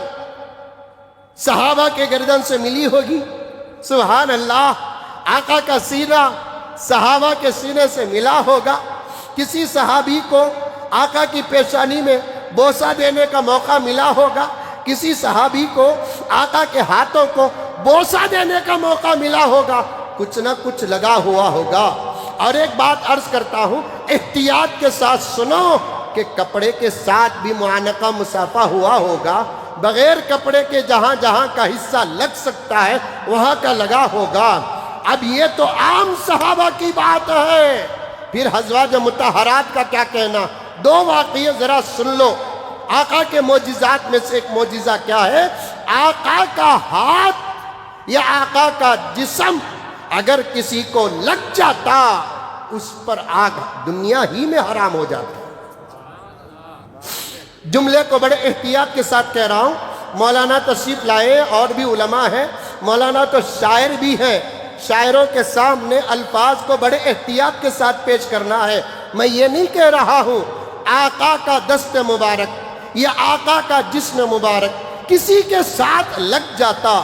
صحابہ کے گردن سے ملی ہوگی، سبحان اللہ۔ آقا کا سینہ صحابہ کے سینے سے ملا ہوگا۔ کسی صحابی کو آقا کی پیشانی میں بوسہ دینے کا موقع ملا ہوگا، کسی صحابی کو آقا کے ہاتھوں کو بوسہ دینے کا موقع ملا ہوگا، کچھ نہ کچھ لگا ہوا ہوگا۔ اور ایک بات عرض کرتا ہوں، احتیاط کے ساتھ سنو کہ کپڑے کے ساتھ بھی معانقہ مصافحہ ہوا ہوگا، بغیر کپڑے کے جہاں جہاں کا حصہ لگ سکتا ہے وہاں کا لگا ہوگا۔ اب یہ تو عام صحابہ کی بات ہے، پھر ازواج مطہرات کا کیا کہنا؟ 2 واقعے ذرا سن لو۔ آقا کے معجزات میں سے ایک معجزہ کیا ہے؟ آقا کا ہاتھ یا آقا کا جسم اگر کسی کو لگ جاتا، اس پر آگ دنیا ہی میں حرام ہو جاتا۔ جملے کو بڑے احتیاط کے ساتھ کہہ رہا ہوں، مولانا تشریف لائے اور بھی علماء ہیں، مولانا تو شاعر بھی ہیں، شاعروں کے سامنے الفاظ کو بڑے احتیاط کے ساتھ پیش کرنا ہے۔ میں یہ نہیں کہہ رہا ہوں آقا کا دست مبارک یا آقا کا جسم مبارک کسی کے ساتھ لگ جاتا،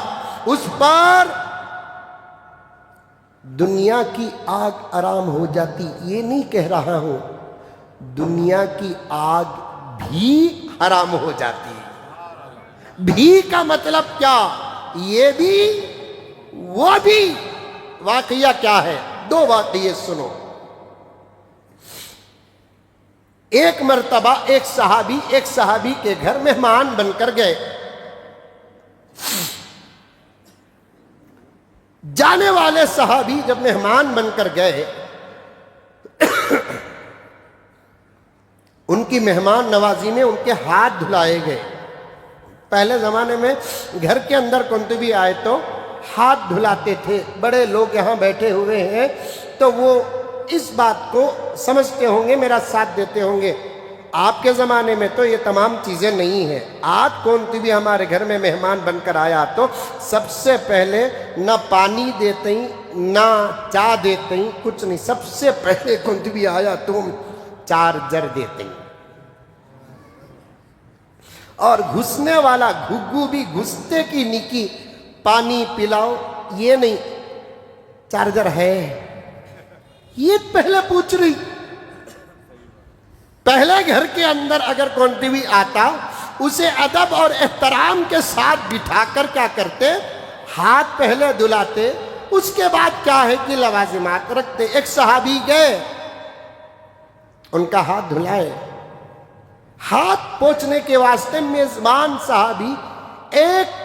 اس پر دنیا کی آگ حرام ہو جاتی، یہ نہیں کہہ رہا ہوں دنیا کی آگ بھی حرام ہو جاتی۔ بھی کا مطلب کیا؟ یہ بھی وہ بھی۔ واقعہ کیا ہے؟ 2 واقعے سنو۔ ایک مرتبہ ایک صحابی کے گھر مہمان بن کر گئے۔ جانے والے صحابی جب مہمان بن کر گئے، ان کی مہمان نوازی میں ان کے ہاتھ دھلائے گئے۔ پہلے زمانے میں گھر کے اندر کون بھی آئے تو ہاتھ دھلاتے تھے۔ بڑے لوگ یہاں بیٹھے ہوئے ہیں تو وہ اس بات کو سمجھتے ہوں گے، میرا ساتھ دیتے ہوں گے۔ آپ کے زمانے میں تو یہ تمام چیزیں نہیں ہیں۔ آج کون بھی ہمارے گھر میں مہمان بن کر آیا تو سب سے پہلے نہ پانی دیتے ہی نہ چائے دیتے ہی، کچھ نہیں، سب سے پہلے کون بھی آیا تو چارجر دیتے ہیں، اور گھسنے والا گھگو بھی گھستے کی نکی، پانی پلاؤ، یہ نہیں چارجر ہے، یہ پہلے پوچھ رہی۔ پہلے گھر کے اندر اگر کون بھی آتا، اسے ادب اور احترام کے ساتھ بٹھا کر کیا کرتے؟ ہاتھ پہلے دھلاتے، اس کے بعد کیا ہے کہ لوازمات رکھتے۔ ایک صحابی گئے، ان کا ہاتھ دھلائے، ہاتھ پوچھنے کے واسطے میزبان صحابی ایک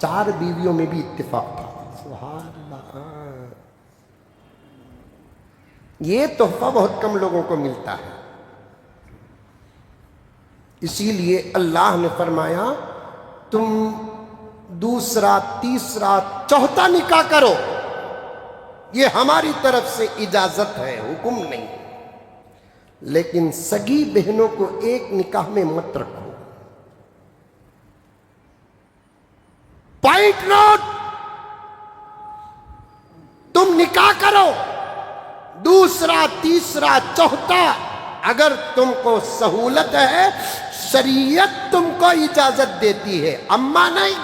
4 بیویوں میں بھی اتفاق تھا. سبحان اللہ. یہ تحفہ بہت کم لوگوں کو ملتا ہے. اسی لیے اللہ نے فرمایا تم دوسرا تیسرا چوتھا نکاح کرو، یہ ہماری طرف سے اجازت ہے، حکم نہیں. لیکن سگی بہنوں کو ایک نکاح میں مت رکھو. پوائنٹ نوٹ، تم نکاح کرو دوسرا تیسرا چوتھا اگر تم کو سہولت ہے، شریعت تم کو اجازت دیتی ہے. اماں نہیں،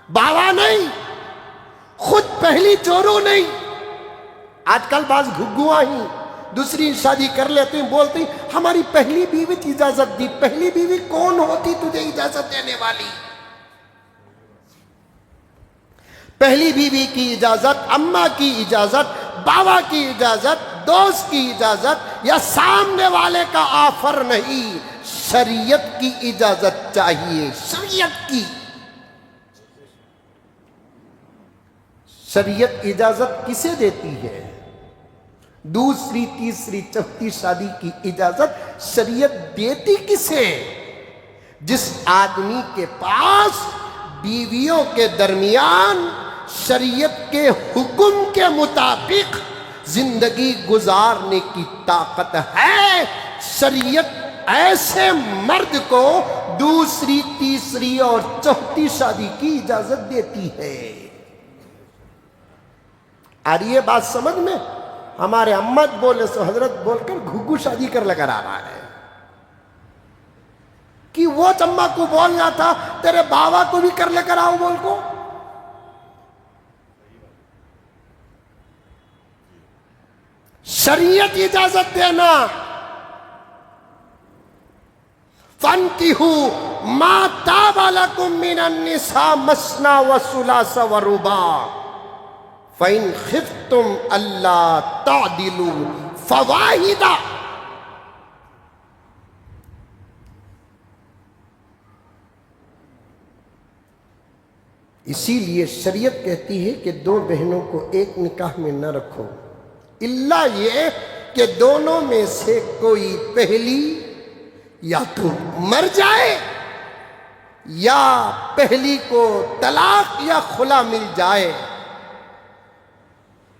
باوا نہیں، خود پہلی چورو نہیں. آج کل بعض گھگوا ہی دوسری شادی کر لیتے ہیں، بولتے ہیں ہماری پہلی بیوی کی اجازت دی. پہلی بیوی کون ہوتی تجھے اجازت دینے والی؟ پہلی بیوی کی اجازت، اماں کی اجازت، باوا کی اجازت، دوست کی اجازت یا سامنے والے کا آفر نہیں، شریعت کی اجازت چاہیے. شریعت کی، شریعت اجازت کسے دیتی ہے؟ دوسری تیسری چوتھی شادی کی اجازت شریعت دیتی کسے؟ جس آدمی کے پاس بیویوں کے درمیان شریعت کے حکم کے مطابق زندگی گزارنے کی طاقت ہے. شریعت ایسے مرد کو دوسری تیسری اور چوتھی شادی کی اجازت دیتی ہے. آ رہی ہے بات سمجھ میں؟ ہمارے امت بولے سو حضرت بول کر گھگو شادی کر لے کر آ رہا ہے کہ وہ چما کو بولنا تھا تیرے باوا کو بھی کر لے کر آؤ بول کو. شریعت اجازت دینا. فَانْكِحُوا مَا طَابَ لَكُم مِّنَ النِّسَاءِ مَثْنَىٰ وَثُلَاثَ وَرُبَاعَ فَإِنْ خِفْتُمْ أَلَّا تَعْدِلُوا فَوَاحِدَةً. اسی لیے شریعت کہتی ہے کہ 2 بہنوں کو ایک نکاح میں نہ رکھو، الا یہ کہ دونوں میں سے کوئی پہلی یا تو مر جائے یا پہلی کو طلاق یا خلا مل جائے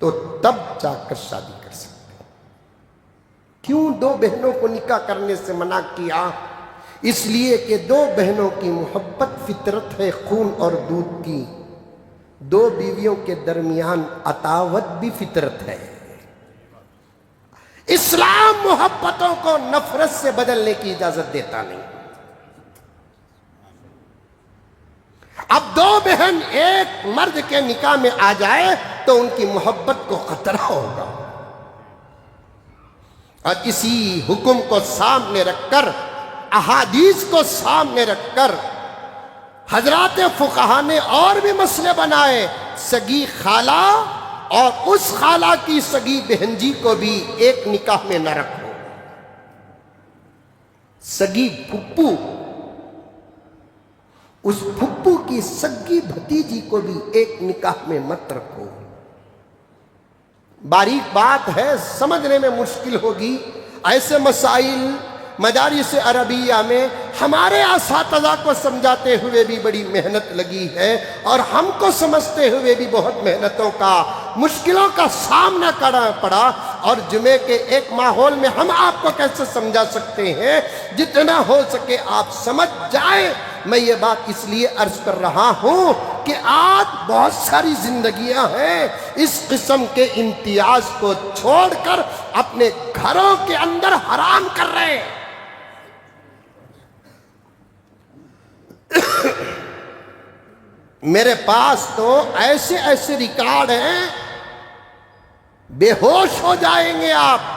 تو تب جا کر شادی کر سکتے ہیں. کیوں 2 بہنوں کو نکاح کرنے سے منع کیا؟ اس لیے کہ 2 بہنوں کی محبت فطرت ہے، خون اور دودھ کی. 2 بیویوں کے درمیان عطاوت بھی فطرت ہے. اسلام محبتوں کو نفرت سے بدلنے کی اجازت دیتا نہیں. اب 2 بہن ایک مرد کے نکاح میں آ جائے تو ان کی محبت کو خطرہ ہوگا. اور اسی حکم کو سامنے رکھ کر، احادیث کو سامنے رکھ کر حضرات فقہا نے اور بھی مسئلے بنائے. سگی خالہ اور اس خالہ کی سگی بہنجی کو بھی ایک نکاح میں نہ رکھو. سگی پھپھو، اس پھپھو کی سگی بھتیجی کو بھی ایک نکاح میں مت رکھو. باریک بات ہے، سمجھنے میں مشکل ہوگی. ایسے مسائل مدارس عربیہ میں ہمارے اساتذہ کو سمجھاتے ہوئے بھی بڑی محنت لگی ہے اور ہم کو سمجھتے ہوئے بھی بہت محنتوں کا، مشکلوں کا سامنا کرنا پڑا. اور جمعے کے ایک ماحول میں ہم آپ کو کیسے سمجھا سکتے ہیں؟ جتنا ہو سکے آپ سمجھ جائیں. میں یہ بات اس لیے عرض کر رہا ہوں کہ آج بہت ساری زندگیاں ہیں اس قسم کے امتیاز کو چھوڑ کر اپنے گھروں کے اندر حرام کر رہے ہیں. میرے پاس تو ایسے ایسے ریکارڈ ہیں، بے ہوش ہو جائیں گے آپ.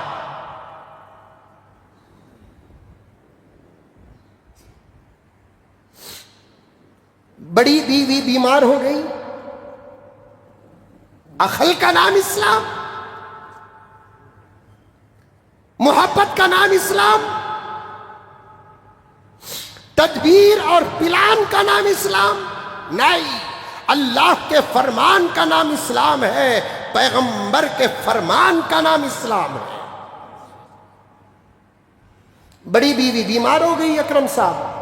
بڑی بیوی بیمار ہو گئی، عقل کا نام اسلام، محبت کا نام اسلام، تدبیر اور پلان کا نام اسلام نہیں. اللہ کے فرمان کا نام اسلام ہے، پیغمبر کے فرمان کا نام اسلام ہے۔ بڑی بیوی بیمار ہو گئی اکرم صاحب،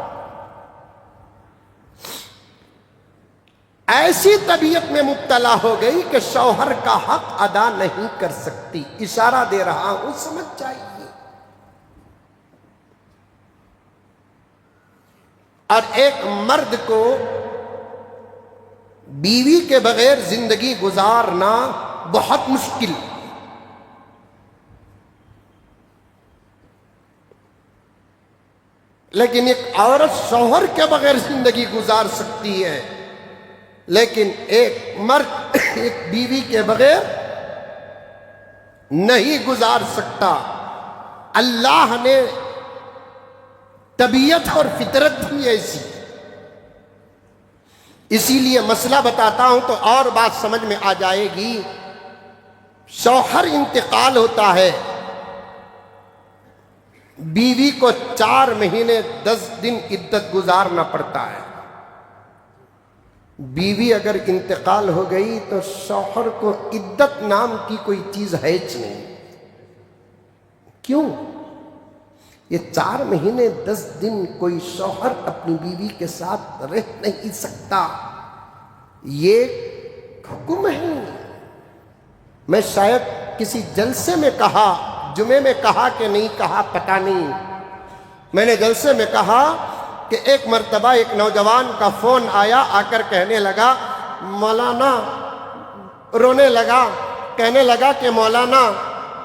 ایسی طبیعت میں مبتلا ہو گئی کہ شوہر کا حق ادا نہیں کر سکتی، اشارہ دے رہا ہوں سمجھ جائیے۔ اور ایک مرد کو بیوی کے بغیر زندگی گزارنا بہت مشکل، لیکن ایک عورت شوہر کے بغیر زندگی گزار سکتی ہے، لیکن ایک مرد ایک بیوی کے بغیر نہیں گزار سکتا۔ اللہ نے طبیعت اور فطرت بھی ایسی، اسی لیے مسئلہ بتاتا ہوں تو اور بات سمجھ میں آ جائے گی۔ شوہر انتقال ہوتا ہے، بیوی کو 4 مہینے 10 دن عدت گزارنا پڑتا ہے۔ بیوی اگر انتقال ہو گئی تو شوہر کو عدت نام کی کوئی چیز ہے نہیں۔ کیوں؟ یہ 4 مہینے 10 دن کوئی شوہر اپنی بیوی کے ساتھ رہ نہیں سکتا، یہ حکم ہے۔ میں شاید کسی جلسے میں کہا، جمعے میں کہا کہ نہیں کہا پتہ نہیں، میں نے جلسے میں کہا کہ ایک مرتبہ ایک نوجوان کا فون آیا، آ کر کہنے لگا مولانا، رونے لگا، کہنے لگا کہ مولانا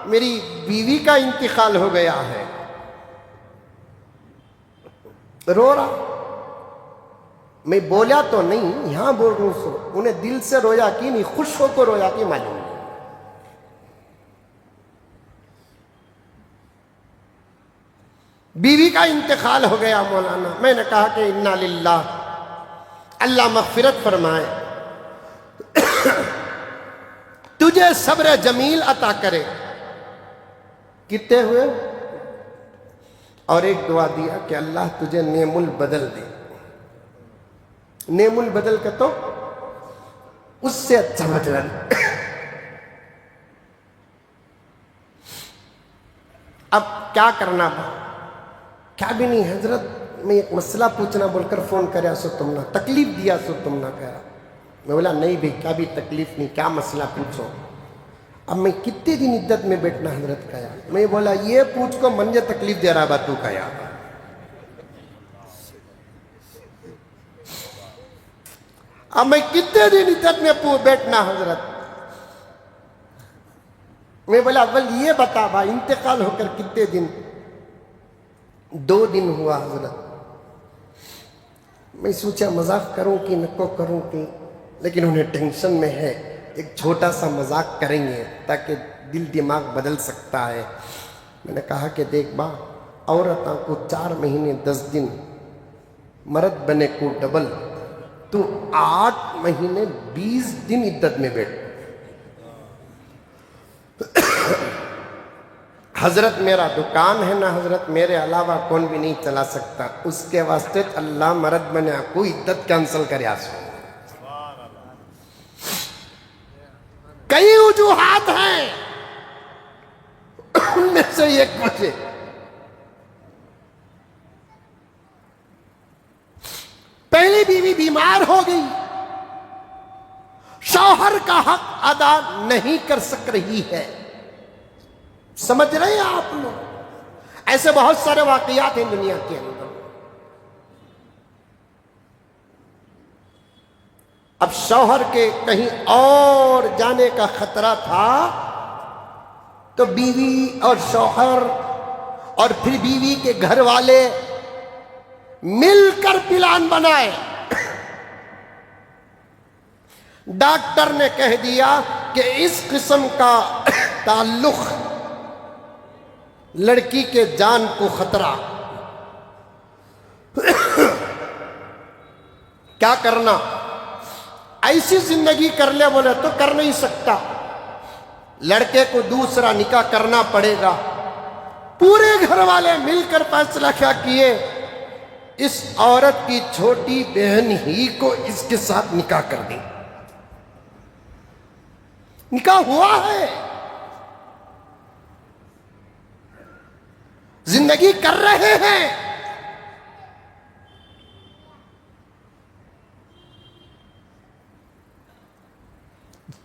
میری بیوی کا انتقال ہو گیا ہے، رو رہا۔ میں بولا تو نہیں، یہاں بول رہا ہوں سو، انہیں دل سے رویا کی نہیں، خوش ہو کو رویا کی معلوم نہیں۔ بیوی کا انتقال ہو گیا مولانا۔ میں نے کہا کہ انا للہ، اللہ مغفرت فرمائے، تجھے صبر جمیل عطا کرے۔ کتنے ہوئے؟ اور ایک دعا دیا کہ اللہ تجھے نعم البدل دے۔ نعم البدل کا تو اس سے اچھا بدلا۔ اب کیا کرنا تھا؟ کیا بھی نہیں حضرت، میں ایک مسئلہ پوچھنا بول کر فون کریا سو تم نہ، تکلیف دیا سو تم نہ کہا۔ میں بولا نہیں بھائی، کیا بھی تکلیف نہیں، کیا مسئلہ پوچھو۔ اب میں کتنے دن عدت میں بیٹھنا حضرت کہا۔ میں بولا یہ پوچھ کو منجے تکلیف دے رہا بات تو کہا۔ اب میں کتنے دن عدت میں بیٹھنا حضرت۔ میں بولا اول یہ بتا بھائی، انتقال ہو کر کتنے دن؟ 2 دن ہوا حضرت۔ میں سوچا مذاق کروں کہ نکو کروں کہ، لیکن انہیں ٹینشن میں ہے، ایک چھوٹا سا مذاق کریں گے تاکہ دل دماغ بدل سکتا ہے۔ میں نے کہا کہ دیکھ با، عورتوں کو 4 مہینے 10 دن، مرد بنے کو ڈبل، تو 8 مہینے 20 دن عدت میں بیٹھ۔ حضرت میرا دکان ہے نا حضرت، میرے علاوہ کون بھی نہیں چلا سکتا، اس کے واسطے اللہ مرد بنے کوئی عدت کینسل کرے آسو۔ کئی وجوہات ہیں، ان میں سے ایک وجہ پہلی بیوی بیمار ہو گئی، شوہر کا حق ادا نہیں کر سک رہی ہے۔ سمجھ رہے ہیں آپ لوگ؟ ایسے بہت سارے واقعات ہیں دنیا کے اندر۔ اب شوہر کے کہیں اور جانے کا خطرہ تھا تو بیوی اور شوہر اور پھر بیوی کے گھر والے مل کر پلان بنائے۔ ڈاکٹر نے کہہ دیا کہ اس قسم کا تعلق لڑکی کے جان کو خطرہ، کیا کرنا؟ ایسی زندگی کر لے بولے تو کر نہیں سکتا، لڑکے کو دوسرا نکاح کرنا پڑے گا۔ پورے گھر والے مل کر فیصلہ کیا کیے، اس عورت کی چھوٹی بہن ہی کو اس کے ساتھ نکاح کر دیں۔ نکاح ہوا ہے، زندگی کر رہے ہیں،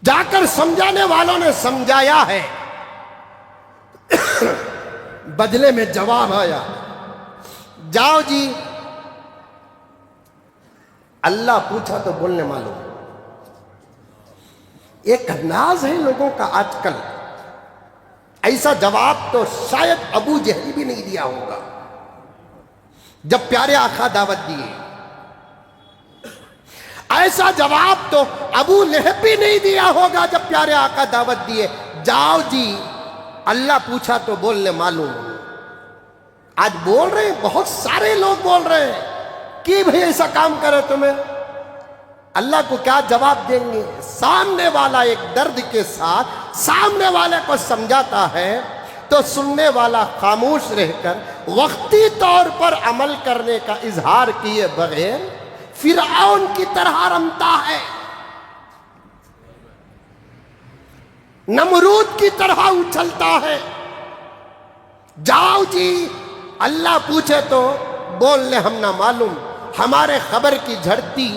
جا کر سمجھانے والوں نے سمجھایا ہے، بدلے میں جواب آیا، جاؤ جی، اللہ پوچھا تو بولنے معلوم۔ ایک انداز ہے لوگوں کا آج کل، ایسا جواب تو شاید ابو جہل بھی نہیں دیا ہوگا جب پیارے آقا دعوت دیے، ایسا جواب تو ابو لہب بھی نہیں دیا ہوگا جب پیارے آقا دعوت دیے، جاؤ جی اللہ پوچھا تو بولنے معلوم۔ آج بول رہے ہیں، بہت سارے لوگ بول رہے ہیں کہ بھئی ایسا کام کرے تمہیں، اللہ کو کیا جواب دیں گے؟ سامنے والا ایک درد کے ساتھ سامنے والے کو سمجھاتا ہے تو سننے والا خاموش رہ کر وقتی طور پر عمل کرنے کا اظہار کیے بغیر فرعون کی طرح رمتا ہے، نمرود کی طرح اچھلتا ہے۔ جاؤ جی اللہ پوچھے تو بول لے ہم نہ معلوم، ہمارے خبر کی جھڑتی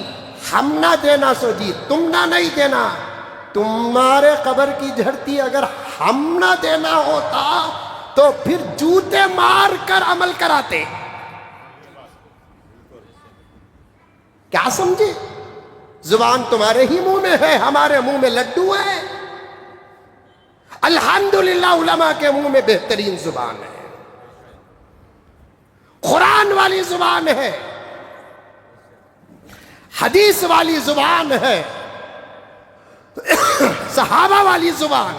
ہم نہ دینا، سو جی تم نہ نہیں دینا، تمہارے خبر کی جھڑتی اگر ہم نہ دینا ہوتا تو پھر جوتے مار کر عمل کراتے۔ کیا سمجھے؟ زبان تمہارے ہی منہ میں ہے، ہمارے منہ میں لڈو ہے۔ الحمدللہ علماء کے منہ میں بہترین زبان ہے، قرآن والی زبان ہے، حدیث والی زبان ہے، صحابہ والی زبان۔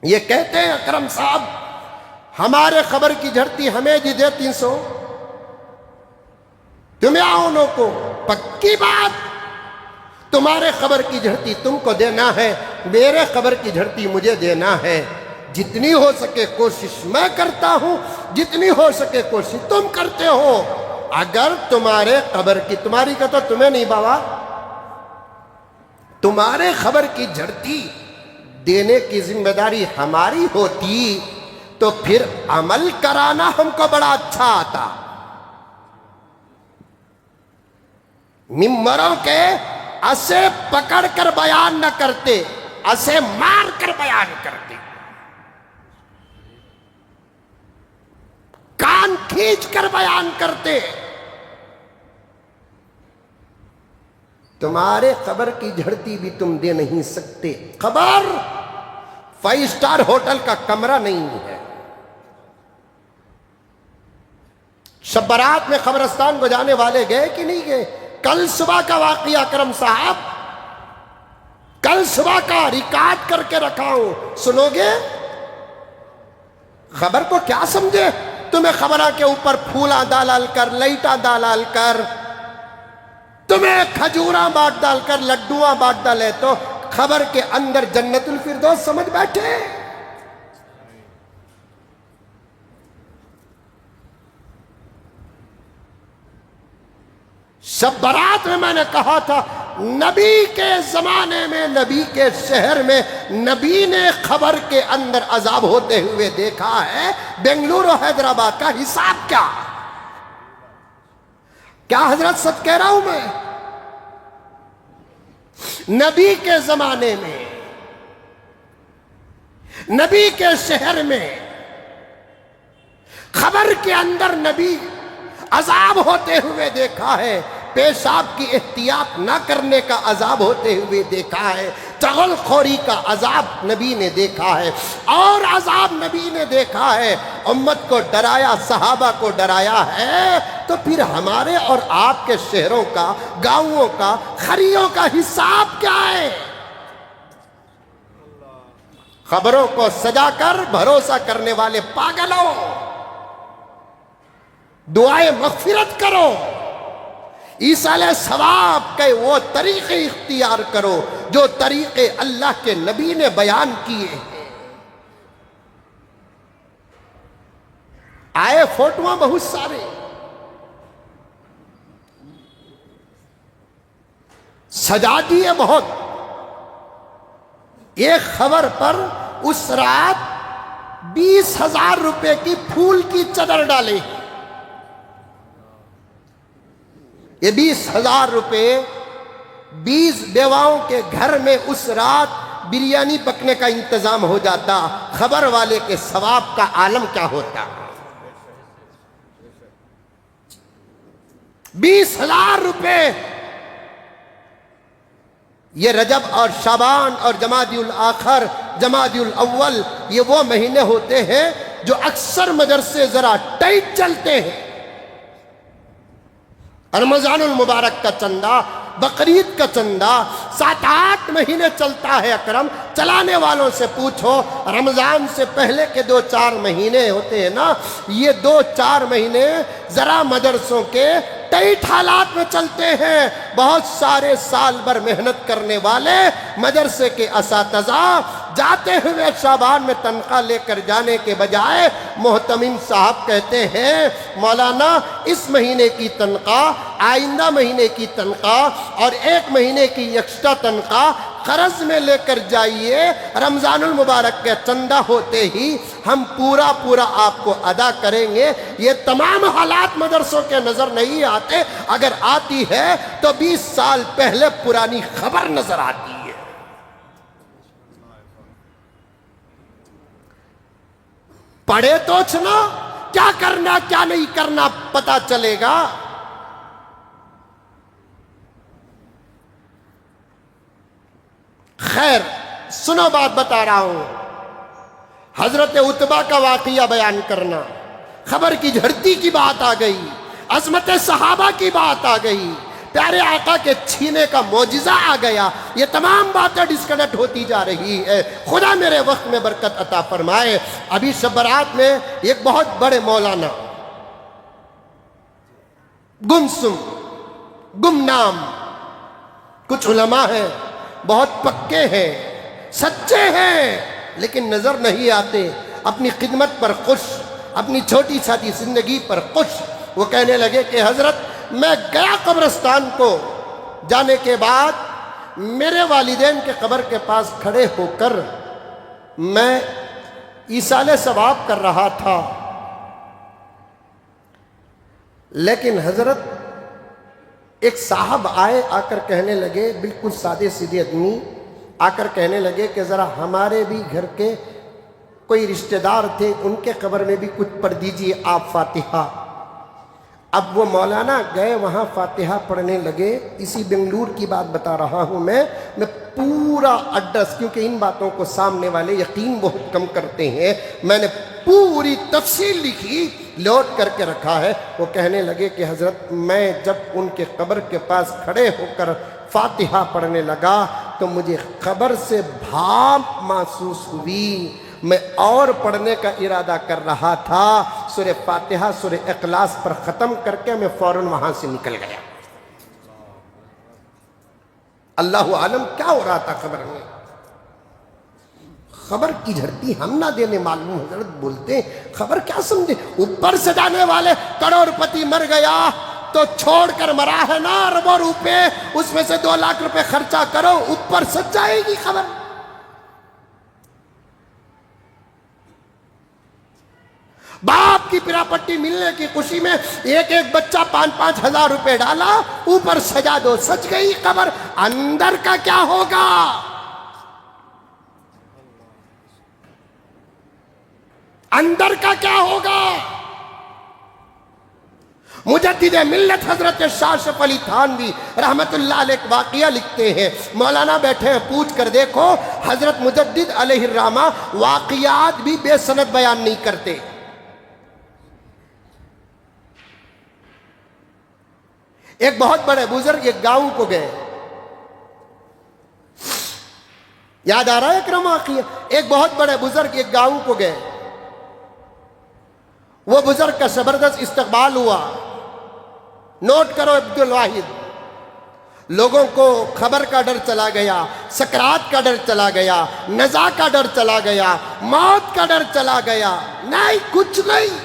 یہ کہتے ہیں اکرم صاحب ہمارے خبر کی جھڑتی ہمیں جی دے 300، تمہیں آؤنوں کو پکی بات، تمہارے خبر کی جھڑتی تم کو دینا ہے، میرے خبر کی جھڑتی مجھے دینا ہے۔ جتنی ہو سکے کوشش میں کرتا ہوں، جتنی ہو سکے کوشش تم کرتے ہو۔ اگر تمہارے خبر کی، تمہاری کا تو تمہیں نہیں بابا، تمہارے خبر کی جھڑتی دینے کی ذمہ داری ہماری ہوتی تو پھر عمل کرانا ہم کو بڑا اچھا آتا۔ ممبروں کے اسے پکڑ کر بیان نہ کرتے، اسے مار کر بیان کرتے، کان کھینچ کر بیان کرتے۔ تمہارے خبر کی جھڑتی بھی تم دے نہیں سکتے۔ خبر 5 اسٹار ہوٹل کا کمرہ نہیں ہے۔ شب برات میں قبرستان کو جانے والے گئے کہ نہیں گئے؟ کل صبح کا واقعہ اکرم صاحب، کل صبح کا ریکارڈ کر کے رکھا ہوں، سنو گے؟ خبر کو کیا سمجھے؟ تمہیں خبرہ کے اوپر پھولاں ڈال کر، لائٹاں ڈال کر، تمہیں کھجوراں بانٹ ڈال کر، لڈوواں بانٹ ڈالے تو خبر کے اندر جنت الفردوس سمجھ بیٹھے۔ شب برات میں نے کہا تھا نبی کے زمانے میں، نبی کے شہر میں نبی نے خبر کے اندر عذاب ہوتے ہوئے دیکھا ہے۔ بنگلورو حیدرآباد کا حساب کیا؟ کیا حضرت سچ کہہ رہا ہوں میں؟ نبی کے زمانے میں، نبی کے شہر میں خبر کے اندر نبی عذاب ہوتے ہوئے دیکھا ہے، پیشاب کی احتیاط نہ کرنے کا عذاب ہوتے ہوئے دیکھا ہے، چغل خوری کا عذاب نبی نے دیکھا ہے، اور عذاب نبی نے دیکھا ہے، امت کو ڈرایا، صحابہ کو ڈرایا ہے، تو پھر ہمارے اور آپ کے شہروں کا، گاؤں کا، خریوں کا حساب کیا ہے؟ خبروں کو سجا کر بھروسہ کرنے والے پاگلوں، دعائیں مغفرت کرو، ایصال ثواب کے وہ طریقے اختیار کرو جو طریقے اللہ کے نبی نے بیان کیے ہیں۔ آئے فوٹوਆਂ بہت سارے، سجا دیے بہت، ایک خبر پر اس رات 20,000 روپے کی پھول کی چادر ڈالے. یہ 20,000 روپے 20 بیواؤں کے گھر میں اس رات بریانی پکنے کا انتظام ہو جاتا. خبر والے کے ثواب کا عالم کیا ہوتا. 20,000 روپے. یہ رجب اور شعبان اور جمادی الاخر، جمادی الاول، یہ وہ مہینے ہوتے ہیں جو اکثر مدرسے ذرا ٹائٹ چلتے ہیں. رمضان المبارک کا چندہ، بقرعید کا چندہ 7-8 مہینے چلتا ہے. اکرم چلانے والوں سے پوچھو، رمضان سے پہلے کے 2-4 مہینے ہوتے ہیں نا، یہ 2-4 مہینے ذرا مدرسوں کے ٹائٹ حالات میں چلتے ہیں. بہت سارے سال بھر محنت کرنے والے مدرسے کے اساتذہ جاتے ہوئے شعبان میں تنخواہ لے کر جانے کے بجائے محتمم صاحب کہتے ہیں مولانا اس مہینے کی تنخواہ، آئندہ مہینے کی تنخواہ اور 1 مہینے کی ایکسٹرا تنخواہ قرض میں لے کر جائیے. رمضان المبارک کے چندہ ہوتے ہی ہم پورا آپ کو ادا کریں گے. یہ تمام حالات مدرسوں کے نظر نہیں آتے. اگر آتی ہے تو 20 سال پہلے پرانی خبر نظر آتی ہے. پڑھے تو چھنا، کیا کرنا کیا نہیں کرنا پتا چلے گا. خیر سنو، بات بتا رہا ہوں. حضرت عتبہ کا واقعہ بیان کرنا، خبر کی جھڑتی کی بات آ گئی، عظمت صحابہ کی بات آ گئی، پیارے آقا کے چھینے کا معجزہ آ گیا. یہ تمام باتیں ڈسکنیکٹ ہوتی جا رہی ہے. خدا میرے وقت میں برکت عطا فرمائے. ابھی شب برات میں ایک بہت بڑے مولانا، گمسم گمنام، کچھ علماء ہیں بہت پکے ہیں، سچے ہیں، لیکن نظر نہیں آتے، اپنی خدمت پر خوش، اپنی چھوٹی چھوٹی زندگی پر خوش. وہ کہنے لگے کہ حضرت میں گیا قبرستان کو، جانے کے بعد میرے والدین کے قبر کے پاس کھڑے ہو کر میں ایصال ثواب کر رہا تھا، لیکن حضرت ایک صاحب آئے، آ کر کہنے لگے، بالکل سادے سیدھے آدمی آ کر کہنے لگے کہ ذرا ہمارے بھی گھر کے کوئی رشتہ دار تھے، ان کے قبر میں بھی کچھ پڑھ دیجئے آپ فاتحہ. اب وہ مولانا گئے وہاں فاتحہ پڑھنے لگے. اسی بنگلور کی بات بتا رہا ہوں میں پورا ایڈریس، کیونکہ ان باتوں کو سامنے والے یقین بہت کم کرتے ہیں، میں نے پوری تفصیل لکھی، لوٹ کر کے رکھا ہے. وہ کہنے لگے کہ حضرت میں جب ان کے قبر کے پاس کھڑے ہو کر فاتحہ پڑھنے لگا تو مجھے قبر سے بھاپ محسوس ہوئی. میں اور پڑھنے کا ارادہ کر رہا تھا، سورہ فاتحہ سورہ اخلاص پر ختم کر کے میں فوراً وہاں سے نکل گیا. اللہ عالم کیا ہو رہا تھا قبر میں. خبر کی جھڑتی ہم نہ دینے معلوم. حضرت بولتے ہیں خبر کیا سمجھے، اوپر سے جانے والے کروڑ پتی مر گیا تو چھوڑ کر مرا ہے نا اربوں روپے، اس میں سے 2 لاکھ روپے خرچہ کرو، اوپر سچ جائے گی خبر. باپ کی پراپرٹی ملنے کی خوشی میں ایک بچہ 5-5 ہزار روپے ڈالا، اوپر سجا دو، سچ گئی خبر. اندر کا کیا ہوگا؟ اندر کا کیا ہوگا؟ مجدد ملت حضرت شاہ اشرف علی تھانوی رحمت اللہ علیہ ایک واقعہ لکھتے ہیں. مولانا بیٹھے ہیں، پوچھ کر دیکھو، حضرت مجدد علیہ الرحمہ واقعات بھی بے سند بیان نہیں کرتے. ایک بہت بڑے بزرگ ایک گاؤں کو گئے، یاد آ رہا ہے اکرم واقعہ؟ ایک بہت بڑے بزرگ ایک گاؤں کو گئے. وہ بزرگ کا زبردست استقبال ہوا. نوٹ کرو عبد الواحد، لوگوں کو خبر کا ڈر چلا گیا، سکرات کا ڈر چلا گیا، نزا کا ڈر چلا گیا، موت کا ڈر چلا گیا. نہیں، کچھ نہیں.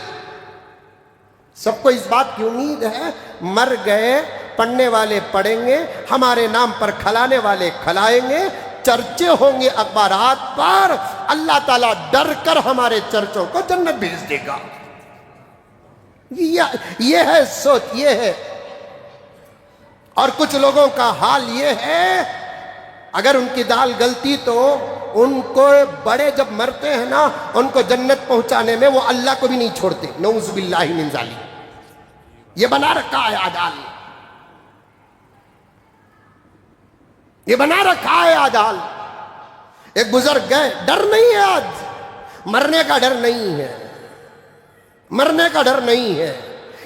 سب کو اس بات کی امید ہے مر گئے، پڑھنے والے پڑھیں گے، ہمارے نام پر کھلانے والے کھلائیں گے، چرچے ہوں گے اخبارات پر، اللہ تعالیٰ ڈر کر ہمارے چرچوں کو جنت بھیج دے گا۔ یہ ہے سوچ، یہ ہے۔ اور کچھ لوگوں کا حال یہ ہے، اگر ان کی دال گلتی تو ان کو بڑے جب مرتے ہیں نا، ان کو جنت پہنچانے میں وہ اللہ کو بھی نہیں چھوڑتے، نعوذ باللہ من ذالک۔ یہ بنا رکھا ہے آدال، یہ بنا رکھا ہے آدال۔ ایک بزرگ گئے، ڈر نہیں ہے آج، مرنے کا ڈر نہیں ہے، مرنے کا ڈر نہیں ہے۔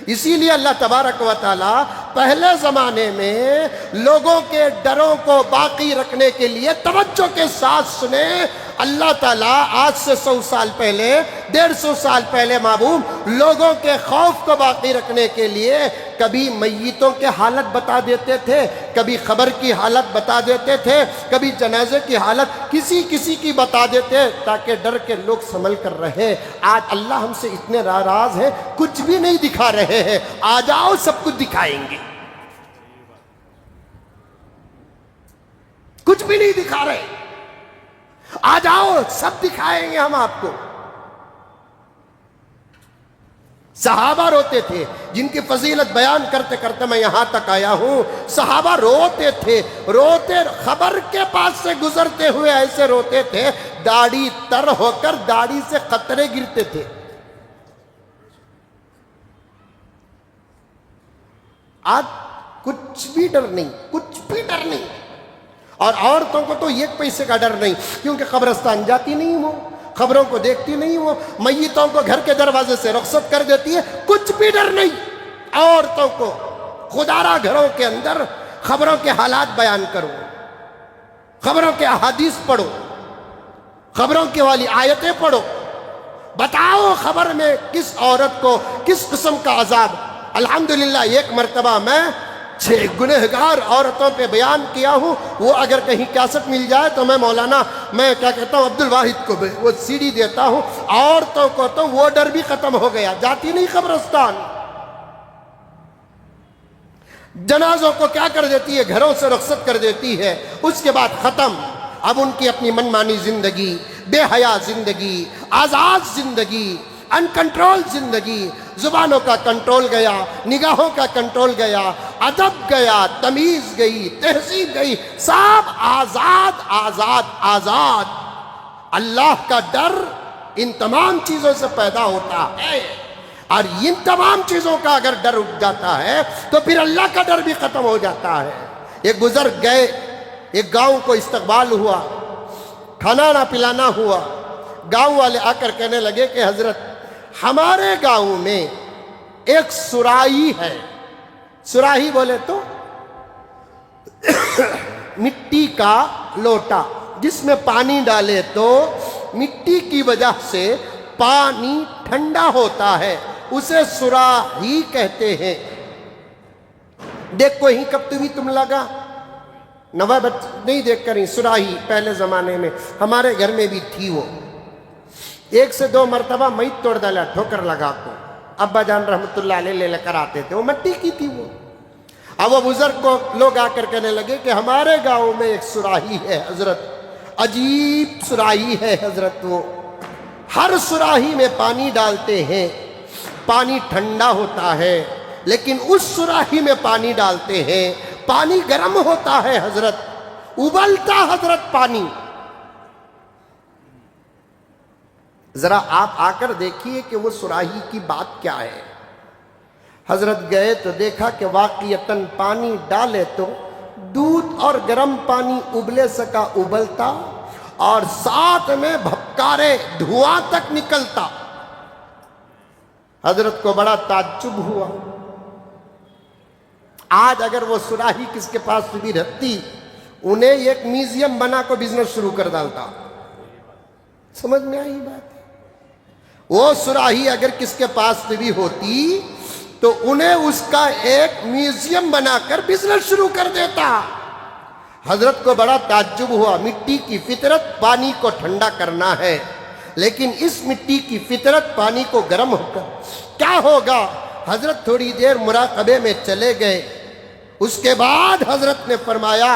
اسی لیے اللہ تبارک و تعالی پہلے زمانے میں لوگوں کے ڈروں کو باقی رکھنے کے لیے توجہ کے ساتھ سنیں، اللہ تعالیٰ آج سے 100 سال پہلے، 150 سال پہلے محبوب لوگوں کے خوف کو باقی رکھنے کے لیے کبھی میتوں کے حالت بتا دیتے تھے، کبھی خبر کی حالت بتا دیتے تھے، کبھی جنازے کی حالت کسی کی بتا دیتے، تاکہ ڈر کے لوگ سنبھل کر رہے۔ آج اللہ ہم سے اتنے ناراض ہیں، کچھ بھی نہیں دکھا رہے ہیں، آ جاؤ سب کچھ دکھائیں گے، کچھ بھی نہیں دکھا رہے، آ جاؤ سب دکھائیں گے ہم آپ کو۔ صحابہ روتے تھے، جن کی فضیلت بیان کرتے کرتے میں یہاں تک آیا ہوں۔ صحابہ روتے تھے، روتے خبر کے پاس سے گزرتے ہوئے ایسے روتے تھے، داڑھی تر ہو کر داڑھی سے قطرے گرتے تھے۔ آج کچھ بھی ڈر نہیں، کچھ بھی ڈر نہیں۔ اور عورتوں کو تو 1 پیسے کا ڈر نہیں، کیونکہ قبرستان جاتی نہیں وہ، خبروں کو دیکھتی نہیں وہ، میتوں کو گھر کے دروازے سے رخصت کر دیتی ہے، کچھ بھی ڈر نہیں عورتوں کو۔ خدارا گھروں کے اندر خبروں کے حالات بیان کرو، خبروں کے احادیث پڑھو، خبروں کی والی آیتیں پڑھو، بتاؤ خبر میں کس عورت کو کس قسم کا عذاب۔ الحمدللہ ایک مرتبہ میں 6 گنہگار عورتوں پہ بیان کیا ہوں، وہ اگر کہیں کیسٹ مل جائے تو میں مولانا، میں کیا کہتا ہوں، عبد الواحد کو وہ سی ڈی دیتا ہوں۔ عورتوں کو تو وہ ڈر بھی ختم ہو گیا، جاتی نہیں قبرستان۔ جنازوں کو کیا کر دیتی ہے، گھروں سے رخصت کر دیتی ہے، اس کے بعد ختم۔ اب ان کی اپنی منمانی زندگی، بے حیا زندگی، آزاد زندگی، ان کنٹرول زندگی، زبانوں کا کنٹرول گیا، نگاہوں کا کنٹرول گیا، ادب گیا، تمیز گئی، تہذیب گئی، سب آزاد آزاد آزاد۔ اللہ کا ڈر ان تمام چیزوں سے پیدا ہوتا ہے، اور ان تمام چیزوں کا اگر ڈر اٹھ جاتا ہے تو پھر اللہ کا ڈر بھی ختم ہو جاتا ہے۔ ایک بزرگ گئے، ایک گاؤں کو استقبال ہوا، کھانا پلانا ہوا۔ گاؤں والے آ کر کہنے لگے کہ حضرت ہمارے گاؤں میں ایک سراہی ہے۔ سراہی بولے تو مٹی کا لوٹا، جس میں پانی ڈالے تو مٹی کی وجہ سے پانی ٹھنڈا ہوتا ہے، اسے سراہی کہتے ہیں۔ دیکھ کوئی کب بھی تم لگا نوا نہیں دیکھ کر ہی سراہی پہلے زمانے میں ہمارے گھر میں بھی تھی۔ وہ 1 سے 2 مرتبہ میت توڑ ڈالا، ٹھوکر لگا کو ابا جان رحمت اللہ علیہ لے کر آتے تھے، وہ مٹی کی تھی وہ۔ اب وہ بزرگ کو لوگ آ کر کہنے لگے کہ ہمارے گاؤں میں ایک سراہی ہے حضرت، عجیب سراہی ہے حضرت، وہ ہر سراہی میں پانی ڈالتے ہیں، پانی ٹھنڈا ہوتا ہے، لیکن اس سراہی میں پانی ڈالتے ہیں، پانی گرم ہوتا ہے حضرت، ابلتا حضرت پانی۔ ذرا آپ آ کر دیکھیے کہ وہ سراہی کی بات کیا ہے۔ حضرت گئے تو دیکھا کہ واقعتاً پانی ڈالے تو دودھ اور گرم پانی ابلے سکا ابلتا، اور ساتھ میں بھپکارے دھواں تک نکلتا۔ حضرت کو بڑا تعجب ہوا۔ آج اگر وہ سراہی کس کے پاس بھی رہتی، انہیں ایک میوزیم بنا کو بزنس شروع کر ڈالتا۔ سمجھ میں آئی بات؟ وہ سراہی اگر کس کے پاس بھی ہوتی تو انہیں اس کا ایک میوزیم بنا کر بزنس شروع کر دیتا۔ حضرت کو بڑا تعجب ہوا، مٹی کی فطرت پانی کو ٹھنڈا کرنا ہے، لیکن اس مٹی کی فطرت پانی کو گرم ہو کر کیا ہوگا؟ حضرت تھوڑی دیر مراقبے میں چلے گئے۔ اس کے بعد حضرت نے فرمایا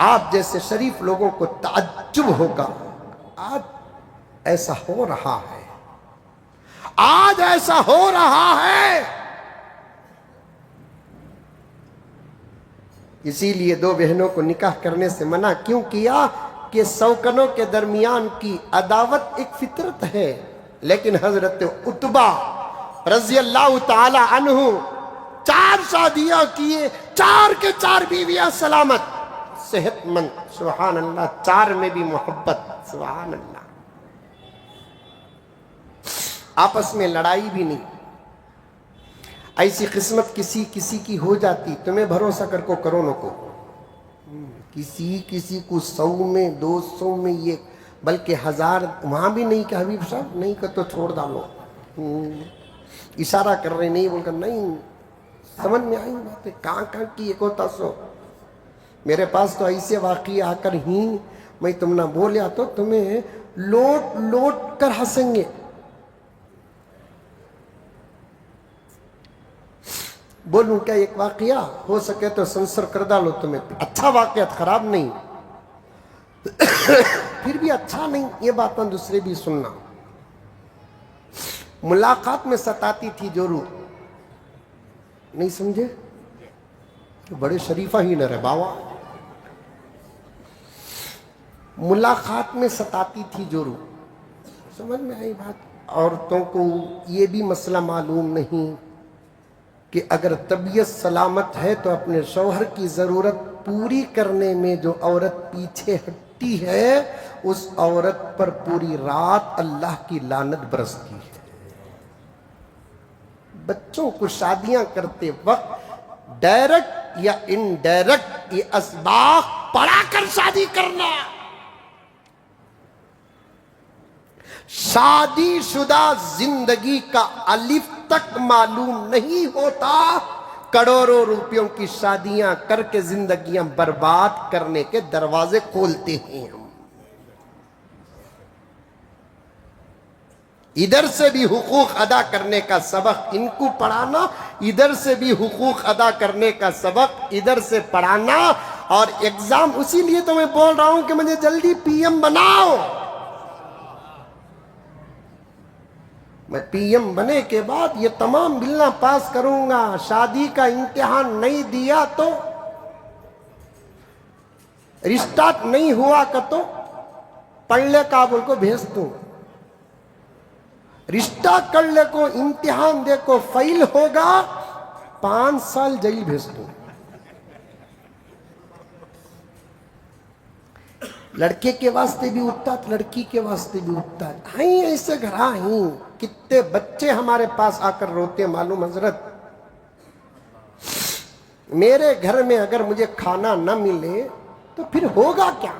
آپ جیسے شریف لوگوں کو تعجب ہوگا، آج ایسا ہو رہا ہے، آج ایسا ہو رہا ہے۔ اسی لیے دو بہنوں کو نکاح کرنے سے منع کیوں کیا کہ سوکنوں کے درمیان کی عداوت ایک فطرت ہے۔ لیکن حضرت عتبہ رضی اللہ تعالی عنہ 4 شادیاں کیے، 4 کے 4 بیویاں سلامت صحت مند، سبحان اللہ، 4 میں بھی محبت، سبحان اللہ، آپس میں لڑائی بھی نہیں۔ ایسی قسمت کسی کی ہو جاتی، تمہیں بھروسہ کر کو کروڑوں کو، کسی کو 100 میں 200 میں، یہ بلکہ 1000 وہاں بھی نہیں کہ حبیب صاحب نہیں کہ تو چھوڑ ڈالو، اشارہ کر رہے نہیں، بول کر نہیں، سمجھ میں آئی باتیں کہاں کی ایک ہوتا سو۔ میرے پاس تو ایسے واقعی آ کر ہی میں تم نہ بولیا تو تمہیں لوٹ کر ہنسیں گے۔ بولوں کیا ایک واقعہ، ہو سکے تو سنسر کر ڈالو، تمہیں اچھا واقعہ، خراب نہیں، پھر بھی اچھا نہیں، یہ باتیں دوسرے بھی سننا۔ ملاقات میں ستاتی تھی جو روح، نہیں سمجھے کہ بڑے شریفہ ہی نہ رہے باوا، ملاقات میں ستاتی تھی جو روح، سمجھ میں آئی بات۔ عورتوں کو یہ بھی مسئلہ معلوم نہیں کہ اگر طبیعت سلامت ہے تو اپنے شوہر کی ضرورت پوری کرنے میں جو عورت پیچھے ہٹتی ہے، اس عورت پر پوری رات اللہ کی لعنت برستی ہے۔ بچوں کو شادیاں کرتے وقت ڈائریکٹ یا انڈائریکٹ یہ اسباق پڑھا کر شادی کرنا۔ شادی شدہ زندگی کا الف تک معلوم نہیں ہوتا، کروڑوں روپیوں کی شادیاں کر کے زندگیاں برباد کرنے کے دروازے کھولتے ہیں ہم۔ ادھر سے بھی حقوق ادا کرنے کا سبق ان کو پڑھانا، ادھر سے بھی حقوق ادا کرنے کا سبق ادھر سے پڑھانا، اور ایگزام، اسی لیے تو میں بول رہا ہوں کہ مجھے جلدی پی ایم بناؤ۔ میں پی ایم بنے کے بعد یہ تمام بلّاں پاس کروں گا۔ شادی کا امتحان نہیں دیا تو، رشتہ نہیں ہوا کہ تو پڑھ لے کابل کو بھیج دوں، رشتہ کر لے کو امتحان دے کو فیل ہوگا 5 سال جیل بھیج دوں۔ لڑکے کے واسطے بھی اٹھتا، لڑکی کے واسطے بھی اٹھتا۔ ہیں ایسے گھر ہیں، کتنے بچے ہمارے پاس آ کر روتے معلوم حضرت، میرے گھر میں اگر مجھے کھانا نہ ملے تو پھر ہوگا کیا؟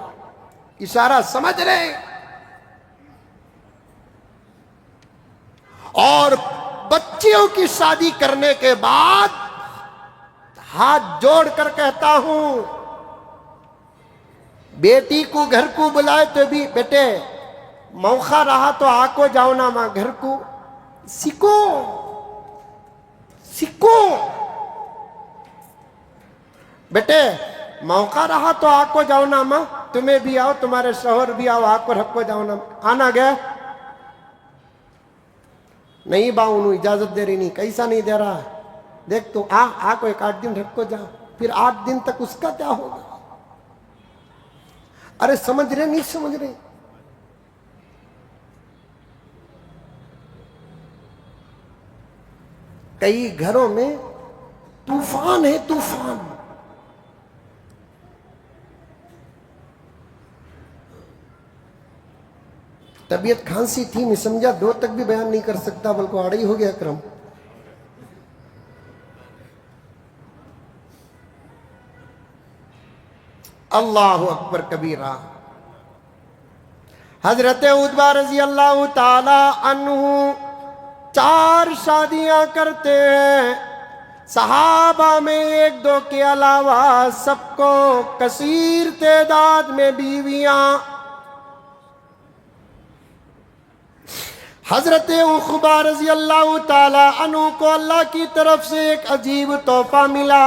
اشارہ سمجھ رہے؟ اور بچیوں کی شادی کرنے کے بعد ہاتھ جوڑ کر کہتا ہوں، بیٹی کو گھر کو بلائے تو بھی بیٹے موقع رہا تو آکو جاؤ نا ماں گھر کو سیکھو، بیٹے موقع رہا تو آکو جاؤ نا ماں، تمہیں بھی آؤ، تمہارے شوہر بھی آؤ، آکو رکھو جاؤ نا، آنا گیا نہیں باؤ انہوں اجازت دے رہی نہیں، کیسا نہیں دے رہا، دیکھ تو آکو 1 8 دن رکھو جاؤ، پھر 8 دن تک اس کا کیا ہوگا؟ ارے سمجھ رہے نہیں سمجھ رہے؟ کئی گھروں میں طوفان ہے، طوفان۔ طبیعت کھانسی تھی، میں سمجھا 2 تک بھی بیان نہیں کر سکتا، بلکہ آڑی ہو گیا کرم۔ اللہ اکبر کبیرہ۔ حضرت عتبہ رضی اللہ تعالی عنہ 4 شادیاں کرتے ہیں، صحابہ میں 1-2 کے علاوہ سب کو کثیر تعداد میں بیویاں۔ حضرت عقبہ رضی اللہ تعالی عنہ کو اللہ کی طرف سے ایک عجیب تحفہ ملا،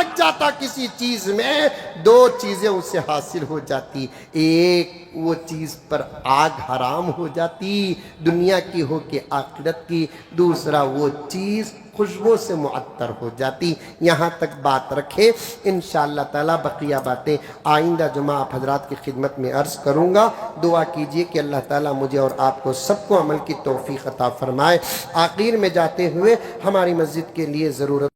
لگ جاتا کسی چیز میں، دو چیزیں اسے حاصل ہو جاتی، ایک وہ چیز پر آگ حرام ہو جاتی دنیا کی ہو کہ آخرت کی، دوسرا وہ چیز خوشبو سے معطر ہو جاتی۔ یہاں تک بات رکھیں، انشاءاللہ تعالی بقیہ باتیں آئندہ جمعہ آپ حضرات کی خدمت میں عرض کروں گا۔ دعا کیجئے کہ اللہ تعالیٰ مجھے اور آپ کو سب کو عمل کی توفیق عطا فرمائے۔ آخر میں جاتے ہوئے ہماری مسجد کے لیے ضرورت